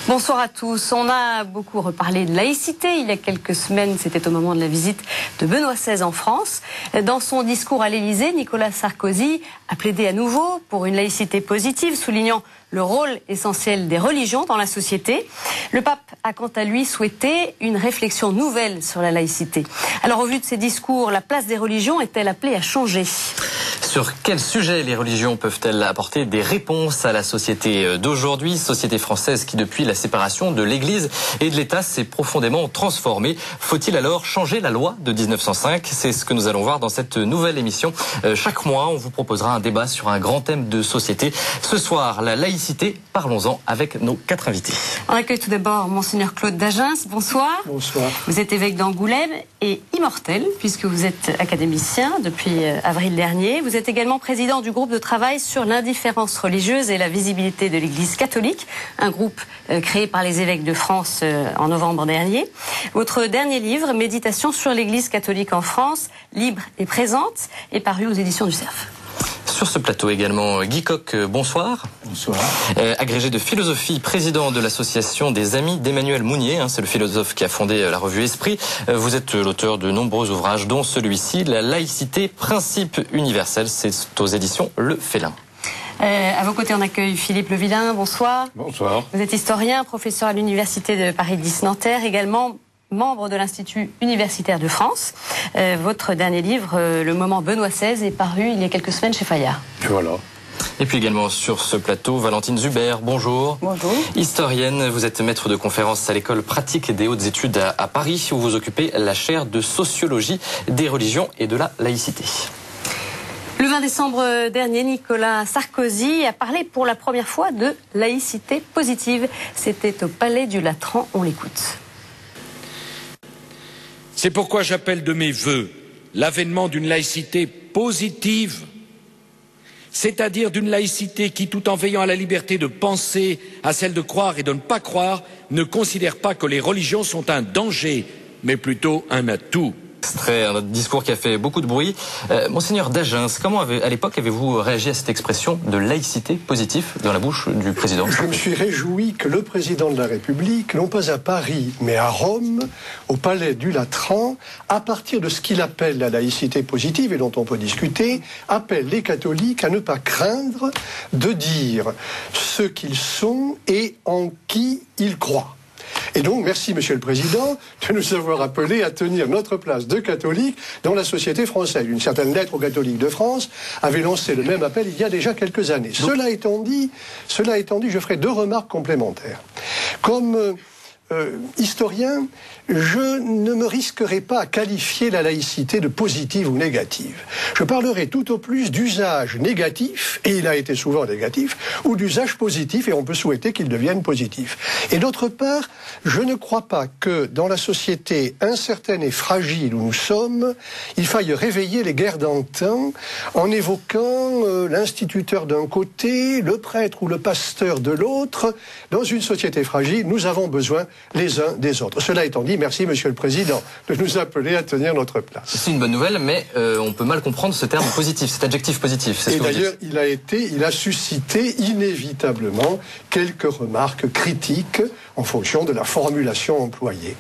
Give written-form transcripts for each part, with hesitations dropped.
Bonsoir à tous. On a beaucoup reparlé de laïcité. Il y a quelques semaines, c'était au moment de la visite de Benoît XVI en France. Dans son discours à l'Élysée, Nicolas Sarkozy a plaidé à nouveau pour une laïcité positive, soulignant le rôle essentiel des religions dans la société. Le pape a quant à lui souhaité une réflexion nouvelle sur la laïcité. Alors au vu de ces discours, la place des religions est-elle appelée à changer ? Sur quel sujet les religions peuvent-elles apporter des réponses à la société d'aujourd'hui, société française qui depuis la séparation de l'Église et de l'État s'est profondément transformée. Faut-il alors changer la loi de 1905 ? C'est ce que nous allons voir dans cette nouvelle émission. Chaque mois, on vous proposera un débat sur un grand thème de société. Ce soir, la laïcité, parlons-en avec nos 4 invités. On accueille tout d'abord Monseigneur Claude Dagens. Bonsoir. Bonsoir. Vous êtes évêque d'Angoulême et immortel puisque vous êtes académicien depuis avril dernier. Vous êtes également président du groupe de travail sur l'indifférence religieuse et la visibilité de l'Église catholique, un groupe créé par les évêques de France en novembre dernier. Votre dernier livre, Méditation sur l'Église catholique en France, libre et présente, est paru aux éditions du Cerf. Sur ce plateau également, Guy Coq, bonsoir. Bonsoir. Agrégé de philosophie, président de l'association des Amis d'Emmanuel Mounier, c'est le philosophe qui a fondé la revue Esprit. Vous êtes l'auteur de nombreux ouvrages, dont celui-ci, La laïcité, principe universel, c'est aux éditions Le Félin. À vos côtés, on accueille Philippe Levillain, bonsoir. Bonsoir. Vous êtes historien, professeur à l'Université de Paris X Nanterre, également membre de l'Institut universitaire de France. Votre dernier livre, Le moment Benoît XVI, est paru il y a quelques semaines chez Fayard. Voilà. Et puis également sur ce plateau, Valentine Zuber, bonjour. Bonjour. Historienne, vous êtes maître de conférences à l'école pratique des hautes études à Paris, où vous occupez la chaire de sociologie des religions et de la laïcité. Le 20 décembre dernier, Nicolas Sarkozy a parlé pour la première fois de laïcité positive. C'était au Palais du Latran, on l'écoute. C'est pourquoi j'appelle de mes vœux l'avènement d'une laïcité positive, c'est-à-dire d'une laïcité qui, tout en veillant à la liberté de penser, à celle de croire et de ne pas croire, ne considère pas que les religions sont un danger, mais plutôt un atout. Extrait, un discours qui a fait beaucoup de bruit. Monseigneur Dagens, comment à l'époque avez-vous réagi à cette expression de laïcité positive dans la bouche du président ? Je me suis réjoui que le président de la République, non pas à Paris, mais à Rome, au Palais du Latran, à partir de ce qu'il appelle la laïcité positive, et dont on peut discuter, appelle les catholiques à ne pas craindre de dire ce qu'ils sont et en qui ils croient. Et donc, merci, Monsieur le Président, de nous avoir appelés à tenir notre place de catholiques dans la société française. Une certaine lettre aux catholiques de France avait lancé le même appel il y a déjà quelques années. Cela étant dit, je ferai 2 remarques complémentaires. Comme historien, je ne me risquerai pas à qualifier la laïcité de positive ou négative. Je parlerai tout au plus d'usage négatif, et il a été souvent négatif, ou d'usage positif, et on peut souhaiter qu'il devienne positif. Et d'autre part, je ne crois pas que dans la société incertaine et fragile où nous sommes, il faille réveiller les guerres d'antan en évoquant l'instituteur d'un côté, le prêtre ou le pasteur de l'autre. Dans une société fragile, nous avons besoin les uns des autres. Cela étant dit, merci Monsieur le Président de nous appeler à tenir notre place. C'est une bonne nouvelle, mais on peut mal comprendre ce terme positif, cet adjectif positif. Et d'ailleurs, il a suscité inévitablement quelques remarques critiques en fonction de la formulation employée.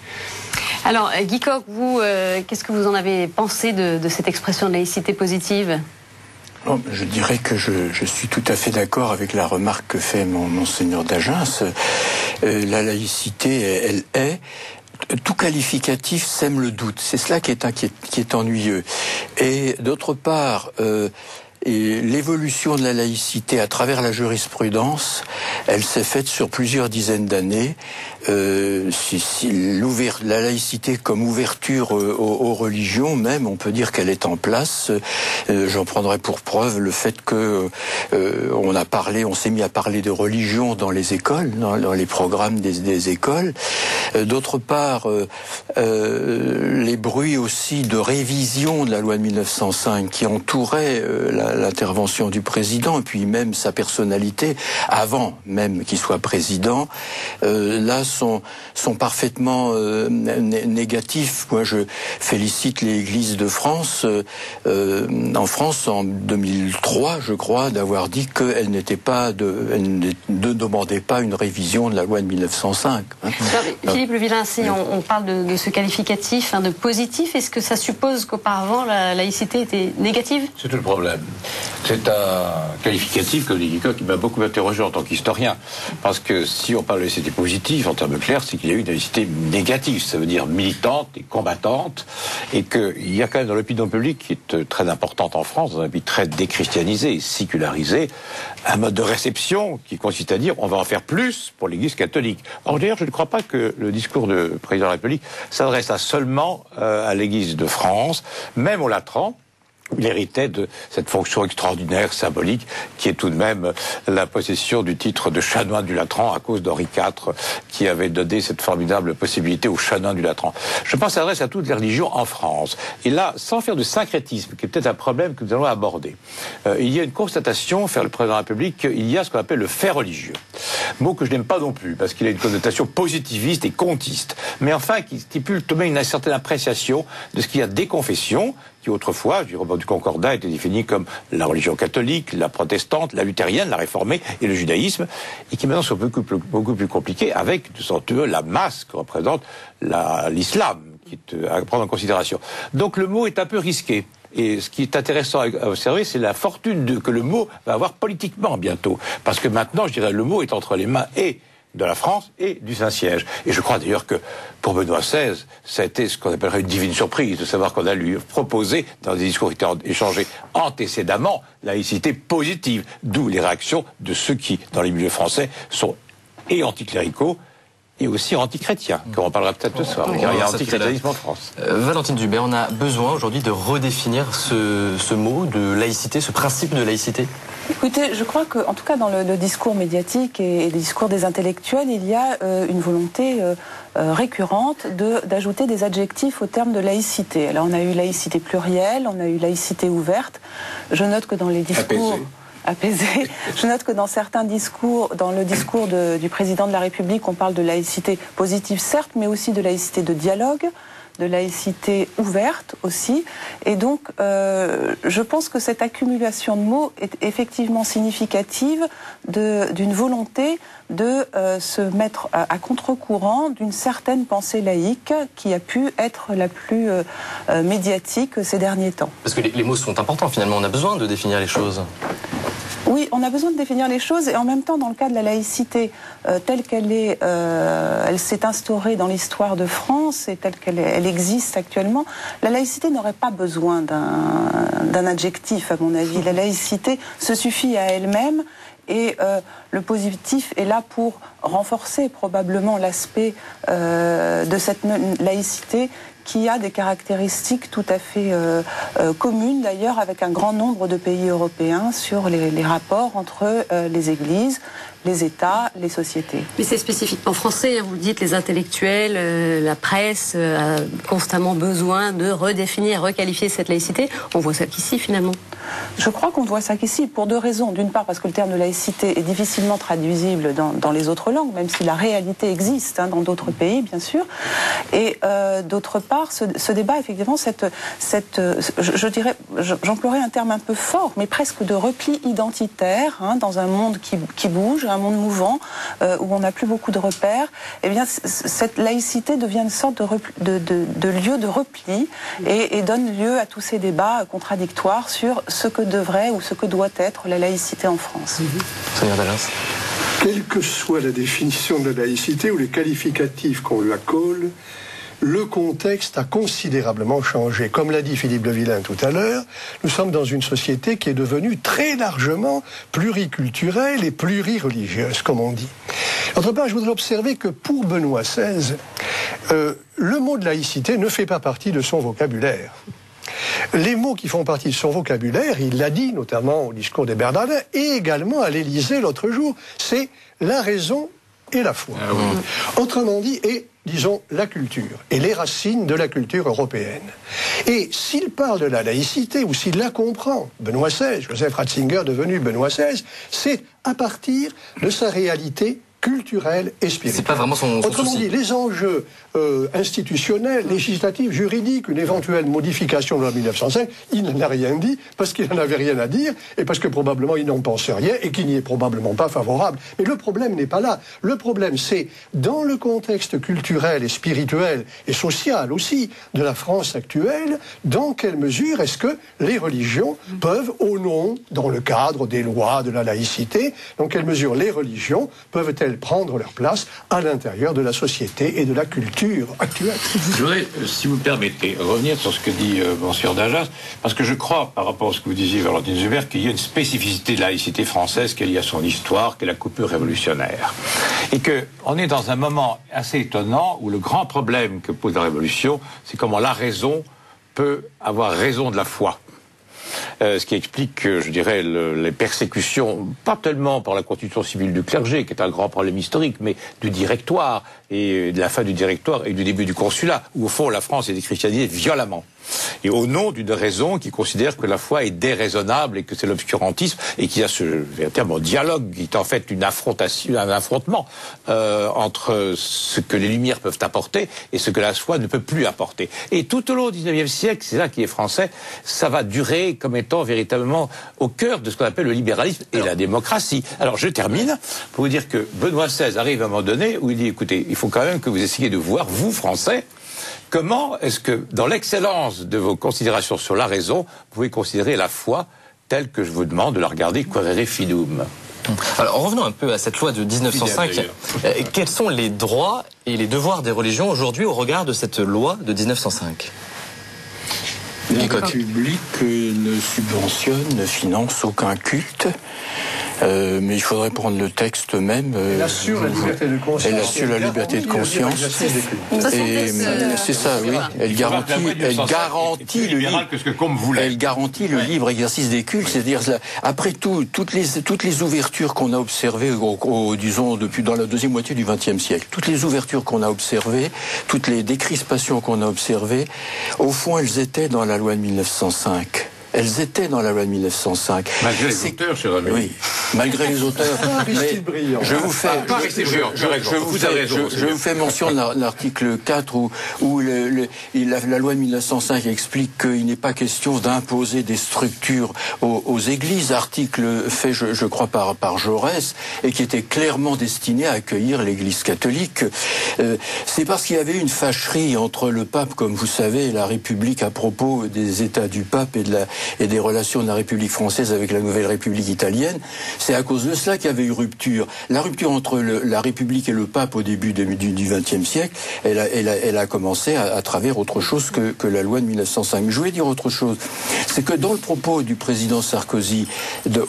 Alors, Guy Coq, vous, qu'est-ce que vous en avez pensé de cette expression de laïcité positive ? Bon, je dirais que je suis tout à fait d'accord avec la remarque que fait Monseigneur Dagens. La laïcité, elle est... Tout qualificatif sème le doute. C'est cela qui est ennuyeux. Et d'autre part, Et l'évolution de la laïcité à travers la jurisprudence, elle s'est faite sur plusieurs dizaines d'années. La laïcité comme ouverture aux religions, même, on peut dire qu'elle est en place. J'en prendrai pour preuve le fait que on s'est mis à parler de religion dans les écoles, dans les programmes des écoles. D'autre part, les bruits aussi de révision de la loi de 1905 qui entourait l'intervention du président et puis même sa personnalité avant même qu'il soit président, là sont parfaitement négatifs. Moi, je félicite l'Église de France, en France en 2003, je crois, d'avoir dit qu'elle ne demandait pas une révision de la loi de 1905. Philippe Le Villain, si on parle de ce qualificatif, de positif, est-ce que ça suppose qu'auparavant la laïcité était négative? C'est tout le problème. C'est un qualificatif, comme dit Nicole, qui m'a beaucoup interrogé en tant qu'historien. Parce que si on parle de laïcité positive, en termes clairs, c'est qu'il y a eu une laïcité négative. Ça veut dire militante et combattante. Et qu'il y a quand même dans l'opinion publique, qui est très importante en France, dans un pays très déchristianisé et sécularisé, un mode de réception qui consiste à dire on va en faire plus pour l'Église catholique. Or d'ailleurs, je ne crois pas que le discours du président de la République s'adresse seulement à l'Église de France, même au Latran. Il héritait de cette fonction extraordinaire, symbolique, qui est tout de même la possession du titre de chanoine du Latran à cause d'Henri IV, qui avait donné cette formidable possibilité aux chanoines du Latran. Je pense que ça s'adresse à toutes les religions en France. Et là, sans faire de syncrétisme, qui est peut-être un problème que nous allons aborder, il y a une constatation, faire le président de la République, il y a ce qu'on appelle le fait religieux. Mot que je n'aime pas non plus, parce qu'il a une connotation positiviste et contiste. Mais enfin, qui stipule tout de même une certaine appréciation de ce qu'il y a des confessions, qui autrefois, du Concordat, était défini comme la religion catholique, la protestante, la luthérienne, la réformée et le judaïsme, et qui maintenant sont beaucoup plus compliqués avec, la masse que représente l'islam, qui est à prendre en considération. Donc le mot est un peu risqué. Et ce qui est intéressant à observer, c'est la fortune que le mot va avoir politiquement bientôt. Parce que maintenant, je dirais, le mot est entre les mains et de la France et du Saint-Siège. Et je crois d'ailleurs que pour Benoît XVI, ça a été ce qu'on appellerait une divine surprise, de savoir qu'on a lui proposé, dans des discours qui étaient échangés antécédemment, laïcité positive. D'où les réactions de ceux qui, dans les milieux français, sont et anticléricaux, et aussi anti-chrétien, comme on parlera peut-être ce soir. Il y a anti-chrétianisme en France. Valentine Dubé, on a besoin aujourd'hui de redéfinir ce mot de laïcité, ce principe de laïcité. Écoutez, je crois qu'en tout cas dans le discours médiatique et le discours des intellectuels, il y a une volonté récurrente d'ajouter des adjectifs au terme de laïcité. Alors on a eu laïcité plurielle, on a eu laïcité ouverte. Je note que dans les discours... Apaisé. Je note que dans certains discours, dans le discours du président de la République, on parle de laïcité positive certes, mais aussi de laïcité de dialogue, de laïcité ouverte aussi. Et donc, je pense que cette accumulation de mots est effectivement significative d'une volonté de se mettre à contre-courant d'une certaine pensée laïque qui a pu être la plus médiatique ces derniers temps. Parce que les mots sont importants, finalement, on a besoin de définir les choses. Oui, on a besoin de définir les choses et en même temps, dans le cas de la laïcité telle qu'elle est, elle s'est instaurée dans l'histoire de France et telle qu'elle existe actuellement, la laïcité n'aurait pas besoin d'un adjectif, à mon avis. La laïcité se suffit à elle-même et le positif est là pour renforcer probablement l'aspect de cette laïcité qui a des caractéristiques tout à fait communes d'ailleurs avec un grand nombre de pays européens sur les rapports entre les églises, les États, les sociétés. Mais c'est spécifiquement français, vous le dites, les intellectuels, la presse a constamment besoin de redéfinir, requalifier cette laïcité. On voit ça qu'ici finalement. Je crois qu'on voit ça qu'ici pour deux raisons. D'une part parce que le terme de laïcité est difficilement traduisible dans les autres langues, même si la réalité existe dans d'autres pays bien sûr. Et d'autre part, ce débat effectivement, je dirais, j'emploierais un terme un peu fort, mais presque de repli identitaire dans un monde qui bouge, un monde mouvant où on n'a plus beaucoup de repères. Eh bien, cette laïcité devient une sorte de lieu de repli et donne lieu à tous ces débats contradictoires sur ce que devrait ou ce que doit être la laïcité en France. Seigneur Dallens. Quelle que soit la définition de la laïcité ou les qualificatifs qu'on lui accole, le contexte a considérablement changé. Comme l'a dit Philippe de Villain tout à l'heure, nous sommes dans une société qui est devenue très largement pluriculturelle et plurireligieuse, comme on dit. D'autre part, je voudrais observer que pour Benoît XVI, le mot de laïcité ne fait pas partie de son vocabulaire. Les mots qui font partie de son vocabulaire, il l'a dit notamment au discours des Bernardins et également à l'Élysée l'autre jour, c'est la raison et la foi. Ah oui. Autrement dit, et disons la culture et les racines de la culture européenne. Et s'il parle de la laïcité ou s'il la comprend, Benoît XVI, Joseph Ratzinger devenu Benoît XVI, c'est à partir de sa réalité culturelle et spirituelle. C'est pas vraiment son Autrement souci. dit, les enjeux institutionnels, législatifs, juridiques, une éventuelle modification de la loi 1905, il n'en a rien dit parce qu'il n'en avait rien à dire et parce que probablement il n'en pensait rien et qu'il n'y est probablement pas favorable. Mais le problème n'est pas là. Le problème, c'est dans le contexte culturel et spirituel et social aussi de la France actuelle, dans quelle mesure est-ce que les religions peuvent, au nom, dans le cadre des lois de la laïcité, dans quelle mesure les religions peuvent-elles prendre leur place à l'intérieur de la société et de la culture actuelle. Je voudrais, si vous me permettez, revenir sur ce que dit Monsieur Dajas, parce que je crois, par rapport à ce que vous disiez, Valentine Zuber, qu'il y a une spécificité de la laïcité française qui est liée à son histoire, qui est la coupure révolutionnaire. Et qu'on est dans un moment assez étonnant où le grand problème que pose la Révolution, c'est comment la raison peut avoir raison de la foi. Ce qui explique, je dirais, les persécutions, pas tellement par la constitution civile du clergé, qui est un grand problème historique, mais du directoire, et de la fin du directoire et du début du consulat, où au fond la France est déchristianisée violemment. Et au nom d'une raison qui considère que la foi est déraisonnable et que c'est l'obscurantisme, et qu'il y a ce véritable dialogue qui est en fait une affrontation, un affrontement entre ce que les Lumières peuvent apporter et ce que la foi ne peut plus apporter. Et tout au long du XIXe siècle, c'est ça qui est français, ça va durer comme étant véritablement au cœur de ce qu'on appelle le libéralisme et la démocratie. Alors je termine pour vous dire que Benoît XVI arrive à un moment donné où il dit, écoutez, il faut quand même que vous essayiez de voir, vous Français, comment est-ce que, dans l'excellence de vos considérations sur la raison, vous pouvez considérer la foi telle que je vous demande de la regarder quaerere fidum. Alors revenons un peu à cette loi de 1905. Quels sont les droits et les devoirs des religions aujourd'hui au regard de cette loi de 1905 ? La République ne subventionne, ne finance aucun culte. Mais il faudrait prendre le texte même. Elle assure la liberté de conscience. Elle assure la liberté de conscience. Et c'est ça, oui. Elle garantit le libre exercice des cultes. C'est-à-dire, après tout, toutes les ouvertures qu'on a observées, disons, dans la deuxième moitié du XXe siècle, toutes les ouvertures qu'on a observées, toutes les décrispations qu'on a observées, au fond, elles étaient dans la loi de 1905. Elles étaient dans la loi de 1905. Malgré les auteurs, cher ami. Oui, malgré les auteurs. Mais je vous fais mention de l'article 4 où la loi de 1905 explique qu'il n'est pas question d'imposer des structures aux églises. Article fait, je crois, par Jaurès, et qui était clairement destiné à accueillir l'église catholique. C'est parce qu'il y avait une fâcherie entre le pape, comme vous savez, et la République à propos des états du pape et des relations de la République française avec la nouvelle République italienne. C'est à cause de cela qu'il y avait eu rupture. La rupture entre la République et le pape au début du XXe siècle, elle a commencé à travers autre chose que la loi de 1905. Mais je voulais dire autre chose. C'est que dans le propos du président Sarkozy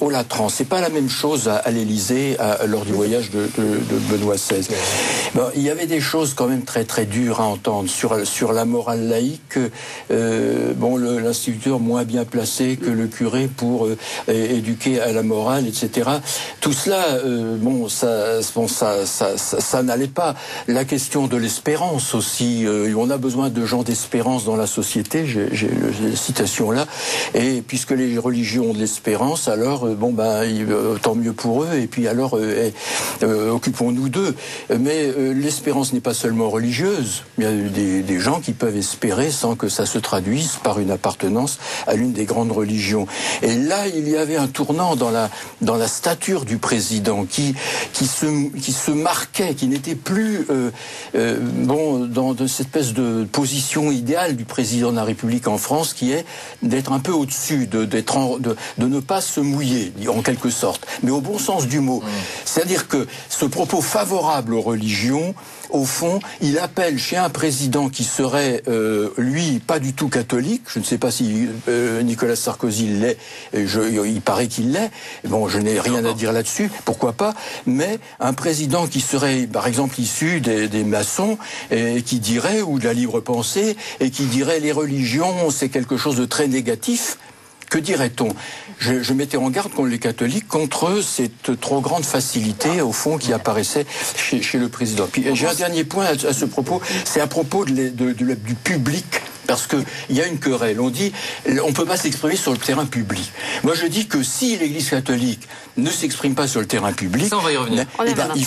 au Latran, c'est pas la même chose à l'Élysée lors du voyage de Benoît XVI. Bon, il y avait des choses quand même très très dures à entendre sur la morale laïque. L'instituteur moins bien placé que le curé pour éduquer à la morale, etc. Tout cela, ça n'allait pas. La question de l'espérance aussi, on a besoin de gens d'espérance dans la société, j'ai la citation là, et puisque les religions ont de l'espérance, alors tant mieux pour eux, et puis alors occupons-nous d'eux. Mais l'espérance n'est pas seulement religieuse, il y a des gens qui peuvent espérer sans que ça se traduise par une appartenance à l'une des grandes religions. Et là, il y avait un tournant dans la stature du président qui se marquait, qui n'était plus dans cette espèce de position idéale du président de la République en France, qui est d'être un peu au-dessus, de ne pas se mouiller, en quelque sorte, mais au bon sens du mot. C'est-à-dire que ce propos favorable aux religions religion, au fond, il appelle chez un président qui serait, lui, pas du tout catholique, je ne sais pas si Nicolas Sarkozy l'est, il paraît qu'il l'est, bon, je n'ai rien à dire là-dessus, pourquoi pas, mais un président qui serait, par exemple, issu des maçons, et qui dirait, ou de la libre pensée, et qui dirait les religions, c'est quelque chose de très négatif. Que dirait-on? Je mettais en garde contre les catholiques contre cette trop grande facilité, au fond, qui apparaissait chez le président. Puis j'ai un dernier point à ce propos, c'est à propos du public. Parce qu'il y a une querelle. On dit, on ne peut pas s'exprimer sur le terrain public. Moi, je dis que si l'Église catholique ne s'exprime pas sur le terrain public, ça, on va y revenir. Il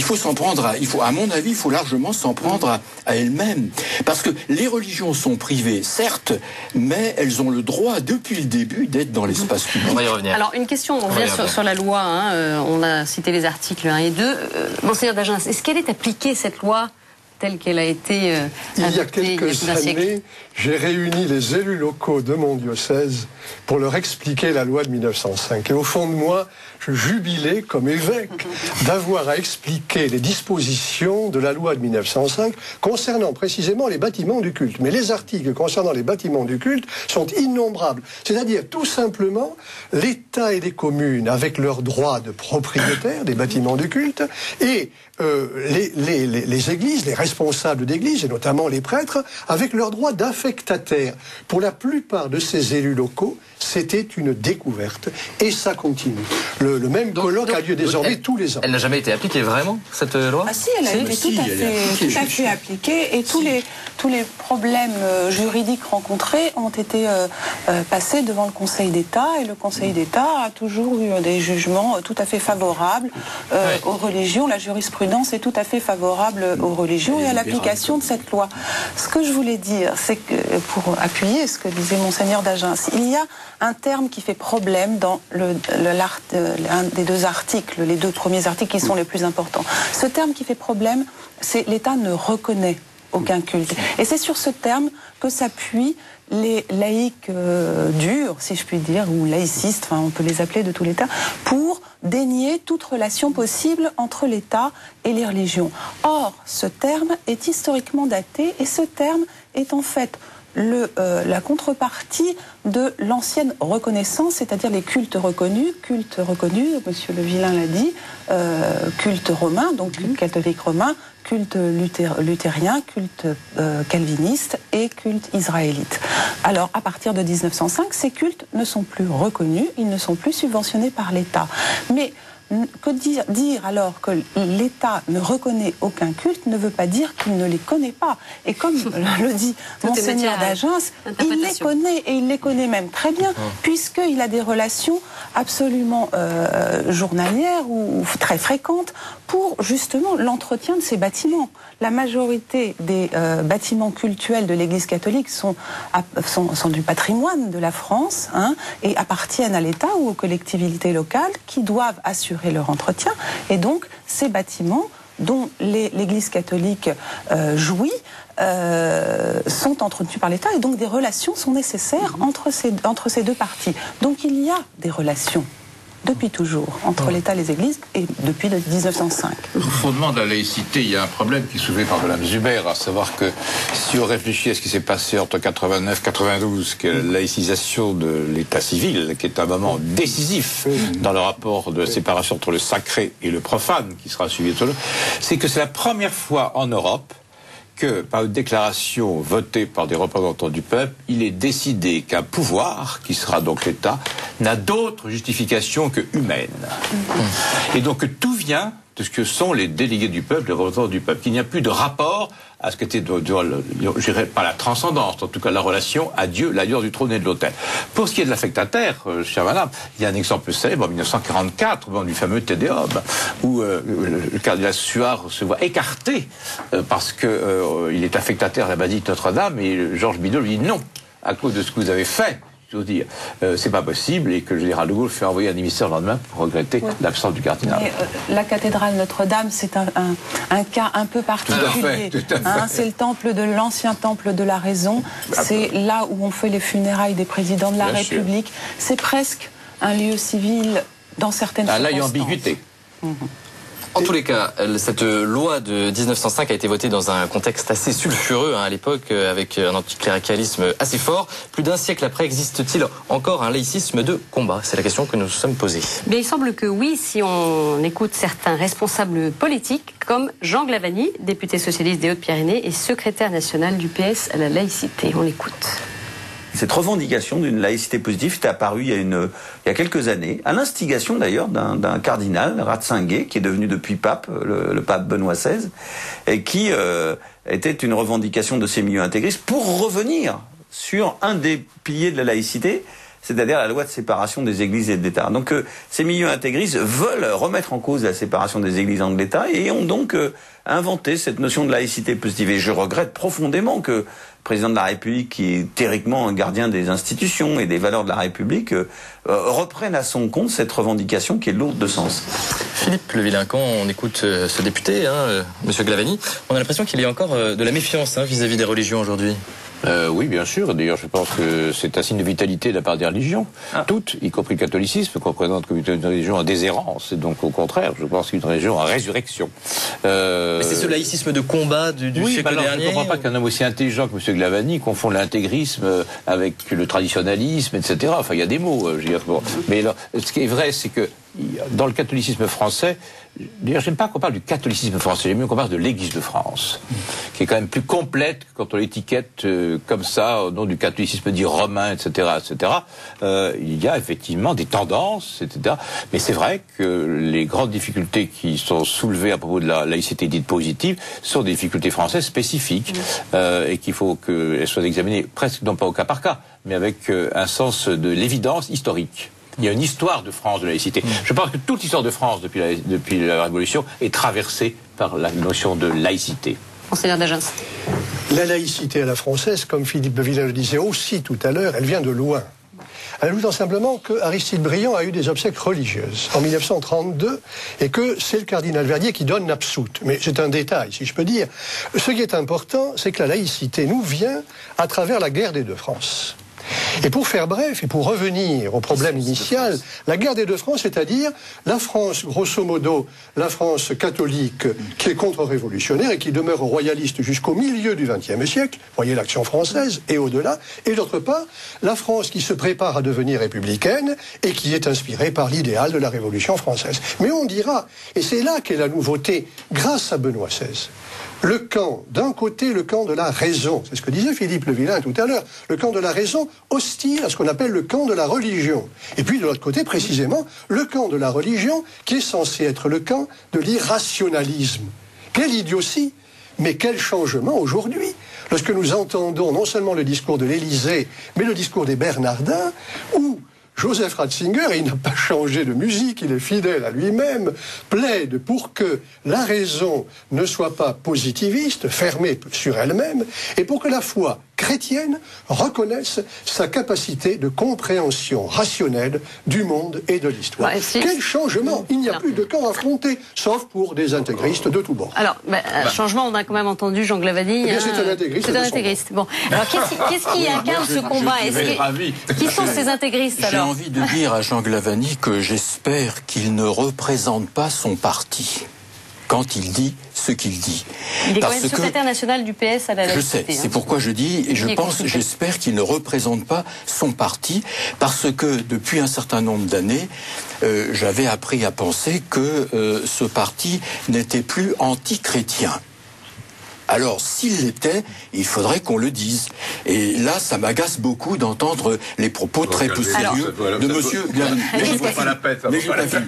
faut s'en prendre à mon avis, il faut largement s'en prendre à elle-même. Parce que les religions sont privées, certes, mais elles ont le droit, depuis le début, d'être dans l'espace public. On va y revenir. Alors, une question, on revient sur la loi. On a cité les articles 1 et 2. Monseigneur d'Agen, est-ce qu'elle est appliquée, cette loi, telle qu'elle a été il y a quelques années, j'ai réuni les élus locaux de mon diocèse pour leur expliquer la loi de 1905. Et au fond de moi, je jubilais comme évêque d'avoir à expliquer les dispositions de la loi de 1905 concernant précisément les bâtiments du culte. Mais les articles concernant les bâtiments du culte sont innombrables. C'est-à-dire tout simplement l'État et les communes avec leurs droits de propriétaire des bâtiments du culte et les églises, les responsables d'églises et notamment les prêtres avec leurs droits d'affectataires. Pour la plupart de ces élus locaux, c'était une découverte et ça continue. Le même colloque a lieu désormais tous les ans. Elle n'a jamais été appliquée vraiment, cette loi? Ah si, elle a été tout à fait appliquée et tous les problèmes juridiques rencontrés ont été passés devant le Conseil d'État et le Conseil d'État a toujours eu des jugements tout à fait favorables aux religions. La jurisprudence est tout à fait favorable aux religions et à l'application de cette loi. Ce que je voulais dire, c'est que, pour appuyer ce que disait Monseigneur d'Agen, il y a un terme qui fait problème dans un des deux articles, les deux premiers articles qui sont les plus importants. Ce terme qui fait problème, c'est l'État ne reconnaît aucun culte. Et c'est sur ce terme que s'appuient les laïcs durs, si je puis dire, ou laïcistes, enfin on peut les appeler de tous les termes, pour dénier toute relation possible entre l'État et les religions. Or, ce terme est historiquement daté et ce terme est en fait la contrepartie de l'ancienne reconnaissance, c'est-à-dire les cultes reconnus, Monsieur Le Villain l'a dit, culte romain, donc catholique romain, culte luthérien, culte calviniste et culte israélite. Alors, à partir de 1905, ces cultes ne sont plus reconnus, ils ne sont plus subventionnés par l'État. Mais que dire alors que l'État ne reconnaît aucun culte ne veut pas dire qu'il ne les connaît pas. Et comme le dit Monseigneur d'Agen, il les connaît, et il les connaît même très bien, puisqu'il a des relations absolument journalières ou très fréquentes pour justement l'entretien de ces bâtiments. La majorité des bâtiments cultuels de l'Église catholique sont du patrimoine de la France et appartiennent à l'État ou aux collectivités locales qui doivent assurer leur entretien. Et donc, ces bâtiments dont l'Église catholique jouit sont entretenus par l'État et donc des relations sont nécessaires entre ces deux parties. Donc il y a des relations depuis toujours entre l'État et les Églises et depuis 1905. Au fondement de la laïcité, il y a un problème qui est soulevé par Mme Zuber, à savoir que si on réfléchit à ce qui s'est passé entre 89 et 92, que la laïcisation de l'État civil, qui est un moment décisif dans le rapport de séparation entre le sacré et le profane, qui sera suivi de c'est que c'est la première fois en Europe que, par une déclaration votée par des représentants du peuple, il est décidé qu'un pouvoir, qui sera donc l'État, n'a d'autre justification que humaine. Et donc tout vient de ce que sont les délégués du peuple, les représentants du peuple, qu'il n'y a plus de rapport à ce qu'était, je dirais pas la transcendance, en tout cas la relation à Dieu, l'alliance du trône et de l'autel. Pour ce qui est de l'affectataire, chère madame, il y a un exemple célèbre en 1944, du fameux Te Deum, où le cardinal Suard se voit écarté parce que il est affectataire à la basilique Notre-Dame, et Georges Bidault lui dit non, à cause de ce que vous avez fait. Je veux dire, c'est pas possible, et que le général de Gaulle fait envoyer un émissaire le lendemain pour regretter l'absence du cardinal. Mais, la cathédrale Notre-Dame, c'est un cas un peu particulier. C'est le temple de l'ancien temple de la raison. C'est là où on fait les funérailles des présidents de la République. C'est presque un lieu civil dans certaines circonstances. Là, il y a ambiguïté. En tous les cas, cette loi de 1905 a été votée dans un contexte assez sulfureux à l'époque, avec un anticléricalisme assez fort. Plus d'un siècle après, existe-t-il encore un laïcisme de combat? C'est la question que nous nous sommes posée. Bien, il semble que oui, si on écoute certains responsables politiques, comme Jean Glavany, député socialiste des Hautes-Pyrénées et secrétaire national du PS à la laïcité. On l'écoute. Cette revendication d'une laïcité positive est apparue il y a quelques années, à l'instigation d'ailleurs d'un cardinal, Ratzinger, qui est devenu depuis pape, le pape Benoît XVI, et qui était une revendication de ces milieux intégristes pour revenir sur un des piliers de la laïcité, c'est-à-dire la loi de séparation des églises et de l'État. Donc ces milieux intégristes veulent remettre en cause la séparation des églises et de l'État et ont donc inventé cette notion de laïcité positive. Et je regrette profondément que le président de la République, qui est théoriquement un gardien des institutions et des valeurs de la République, reprenne à son compte cette revendication qui est lourde de sens. Philippe Levillain, quand on écoute ce député, Monsieur Glavany, on a l'impression qu'il y a encore de la méfiance vis-à-vis des religions aujourd'hui. Oui, bien sûr. D'ailleurs, je pense que c'est un signe de vitalité de la part des religions. Toutes, y compris le catholicisme, qu'on représente comme une religion en déshérence. Et donc, au contraire, je pense qu'une religion en résurrection. Mais c'est ce laïcisme de combat du siècle dernier. Je ne comprends pas qu'un homme aussi intelligent que M. Glavany confonde l'intégrisme avec le traditionnalisme, etc. Enfin, il y a des mots. Je veux dire, bon. Mais alors, ce qui est vrai, c'est que dans le catholicisme français, d'ailleurs, j'aime pas qu'on parle du catholicisme français, j'aime mieux qu'on parle de l'Église de France, qui est quand même plus complète que quand on l'étiquette comme ça, au nom du catholicisme dit romain, etc., etc. Il y a effectivement des tendances, etc. Mais c'est vrai que les grandes difficultés qui sont soulevées à propos de la laïcité dite positive sont des difficultés françaises spécifiques, et qu'il faut qu'elles soient examinées presque non pas au cas par cas, mais avec un sens de l'évidence historique. Il y a une histoire de France de la laïcité. Je pense que toute l'histoire de France depuis la Révolution est traversée par la notion de laïcité. Monseigneur Dagens. La laïcité à la française, comme Philippe Levillain le disait aussi tout à l'heure, elle vient de loin. Ajoutant simplement que Aristide Briand a eu des obsèques religieuses en 1932 et que c'est le cardinal Verdier qui donne l'absoute. Mais c'est un détail, si je peux dire. Ce qui est important, c'est que la laïcité nous vient à travers la guerre des deux France. Et pour faire bref, et pour revenir au problème initial, la guerre des deux France, c'est-à-dire la France, grosso modo, la France catholique qui est contre-révolutionnaire et qui demeure royaliste jusqu'au milieu du XXe siècle, voyez l'Action française, et au-delà, et d'autre part, la France qui se prépare à devenir républicaine et qui est inspirée par l'idéal de la Révolution française. Mais on dira, et c'est là qu'est la nouveauté, grâce à Benoît XVI, le camp, d'un côté, le camp de la raison, c'est ce que disait Philippe Levillain tout à l'heure, le camp de la raison hostile à ce qu'on appelle le camp de la religion. Et puis de l'autre côté, précisément, le camp de la religion qui est censé être le camp de l'irrationalisme. Quelle idiotie, mais quel changement aujourd'hui, lorsque nous entendons non seulement le discours de l'Élysée, mais le discours des Bernardins, où Joseph Ratzinger, il n'a pas changé de musique, il est fidèle à lui-même, plaide pour que la raison ne soit pas positiviste, fermée sur elle-même, et pour que la foi chrétienne reconnaisse sa capacité de compréhension rationnelle du monde et de l'histoire. Quel changement! Il n'y a plus de camp affronté, sauf pour des intégristes de tous bords. Alors, changement, on a quand même entendu Jean Glavany. C'est un intégriste. C'est un intégriste. Bon, alors qu'est-ce qui incarne ce combat? Qui sont ces intégristes alors? J'ai envie de dire à Jean Glavany que j'espère qu'il ne représente pas son parti quand il dit ce qu'il dit. Il est quand même secrétaire national du PS à la laïcité. Je sais, c'est pourquoi je dis, et j'espère qu'il ne représente pas son parti, parce que depuis un certain nombre d'années, j'avais appris à penser que ce parti n'était plus anti-chrétien. Alors, s'il l'était, il faudrait qu'on le dise. Et là, ça m'agace beaucoup d'entendre les propos très peu sérieux de monsieur Glavany. Mais j'ai pas fini.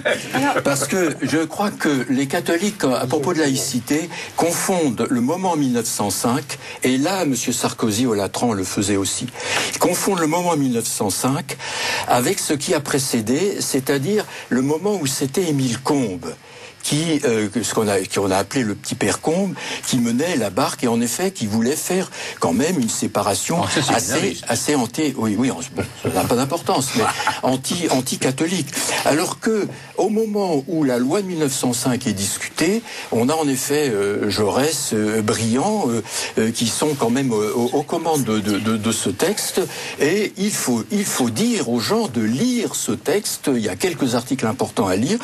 Parce que je crois que les catholiques, à propos de laïcité, confondent le moment 1905, et là, monsieur Sarkozy au Latran le faisait aussi, confondent le moment 1905 avec ce qui a précédé, c'est-à-dire le moment où c'était Émile Combes, qu'on a appelé le petit père Combes, qui menait la barque et en effet qui voulait faire quand même une séparation assez ça n'a pas d'importance, mais anti-catholique. Alors que au moment où la loi de 1905 est discutée, on a en effet Jaurès, Briand, qui sont quand même aux commandes de ce texte, et il faut dire aux gens de lire ce texte. Il y a quelques articles importants à lire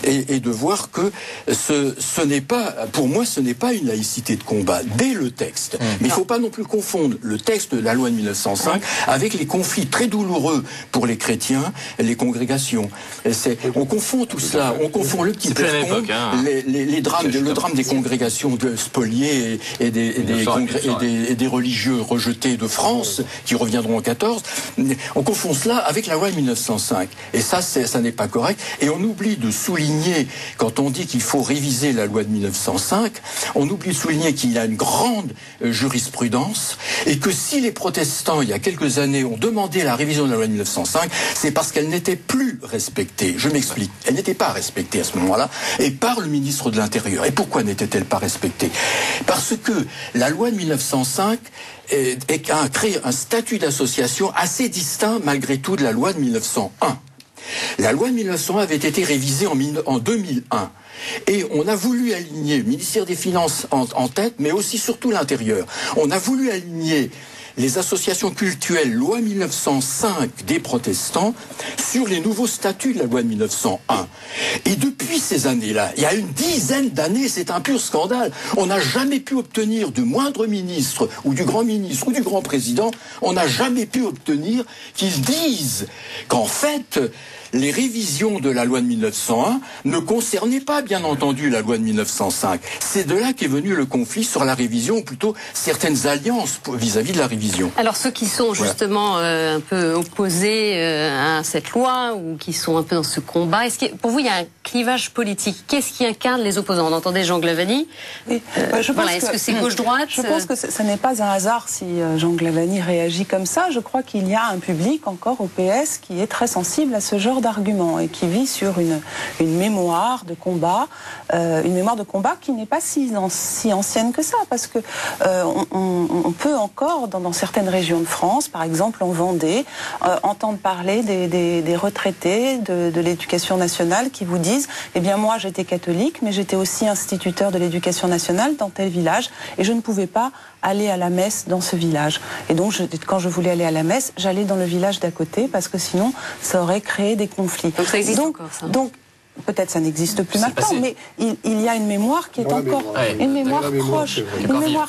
et de voir que que ce n'est pas, pour moi, ce n'est pas une laïcité de combat dès le texte. Mais il ne faut pas non plus confondre le texte de la loi de 1905 avec les conflits très douloureux pour les chrétiens, les congrégations. On confond tout cela, on confond le petit Perscombe, le drame des congrégations de spoliés et des religieux rejetés de France qui reviendront en 14. On confond cela avec la loi de 1905. Et ça n'est pas correct. Et on oublie de souligner, quand on dit qu'il faut réviser la loi de 1905, on oublie de souligner qu'il y a une grande jurisprudence et que si les protestants, il y a quelques années, ont demandé la révision de la loi de 1905, c'est parce qu'elle n'était plus respectée. Je m'explique. Elle n'était pas respectée à ce moment-là, et par le ministre de l'Intérieur. Et pourquoi n'était-elle pas respectée? Parce que la loi de 1905 a créé un statut d'association assez distinct, malgré tout, de la loi de 1901. La loi de 1901 avait été révisée en 2001. Et on a voulu aligner le ministère des Finances en tête, mais aussi surtout l'Intérieur. On a voulu aligner les associations cultuelles loi 1905 des protestants sur les nouveaux statuts de la loi de 1901. Et depuis ces années-là, il y a une dizaine d'années, c'est un pur scandale. On n'a jamais pu obtenir du moindre ministre ou du grand président, on n'a jamais pu obtenir qu'ils disent qu'en fait, les révisions de la loi de 1901 ne concernaient pas, bien entendu, la loi de 1905. C'est de là qu'est venu le conflit sur la révision, ou plutôt certaines alliances vis-à-vis de la révision. Alors ceux qui sont justement un peu opposés à cette loi, ou qui sont un peu dans ce combat, est-ce que pour vous il y a un clivage politique? Qu'est-ce qui incarne les opposants? On entendait Jean Glavany. Est-ce que c'est gauche-droite? Je pense que ce n'est pas un hasard si Jean Glavany réagit comme ça. Je crois qu'il y a un public encore au PS qui est très sensible à ce genre d'arguments et qui vit sur une mémoire de combat, qui n'est pas si ancienne que ça, parce que on peut encore dans certaines régions de France, par exemple en Vendée, entendre parler des retraités de l'éducation nationale qui vous disent eh bien moi j'étais catholique mais j'étais aussi instituteur de l'éducation nationale dans tel village et je ne pouvais pas aller à la messe dans ce village. Et donc, quand je voulais aller à la messe, j'allais dans le village d'à côté parce que sinon, ça aurait créé des conflits. Donc ça existe encore, ça. Donc, peut-être ça n'existe plus maintenant, mais il y a une mémoire qui est encore une mémoire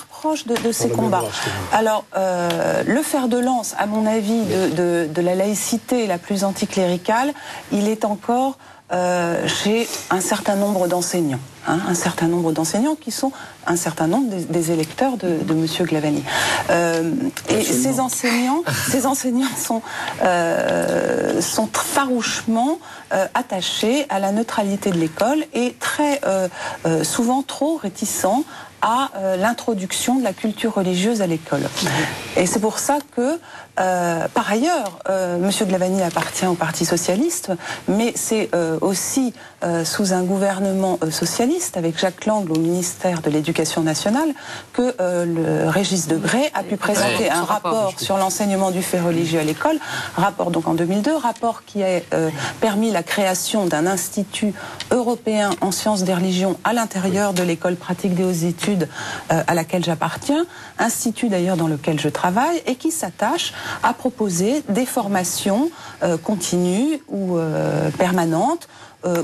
proche de ces combats. Alors, le fer de lance, à mon avis, de la laïcité la plus anticléricale, il est encore chez un certain nombre d'enseignants. Un certain nombre d'enseignants qui sont un certain nombre des électeurs de M. Glavany. Et ces enseignants sont farouchement attachés à la neutralité de l'école et très souvent trop réticents à l'introduction de la culture religieuse à l'école. Et c'est pour ça que, par ailleurs, M. Glavany appartient au Parti socialiste, mais c'est aussi sous un gouvernement socialiste, avec Jacques Lang au ministère de l'Éducation nationale, que le Régis Debray a pu présenter un rapport sur l'enseignement du fait religieux à l'école, rapport donc en 2002, rapport qui a permis la création d'un institut européen en sciences des religions à l'intérieur de l'école pratique des hautes études à laquelle j'appartiens, institut d'ailleurs dans lequel je travaille, et qui s'attache à proposer des formations continues ou permanentes,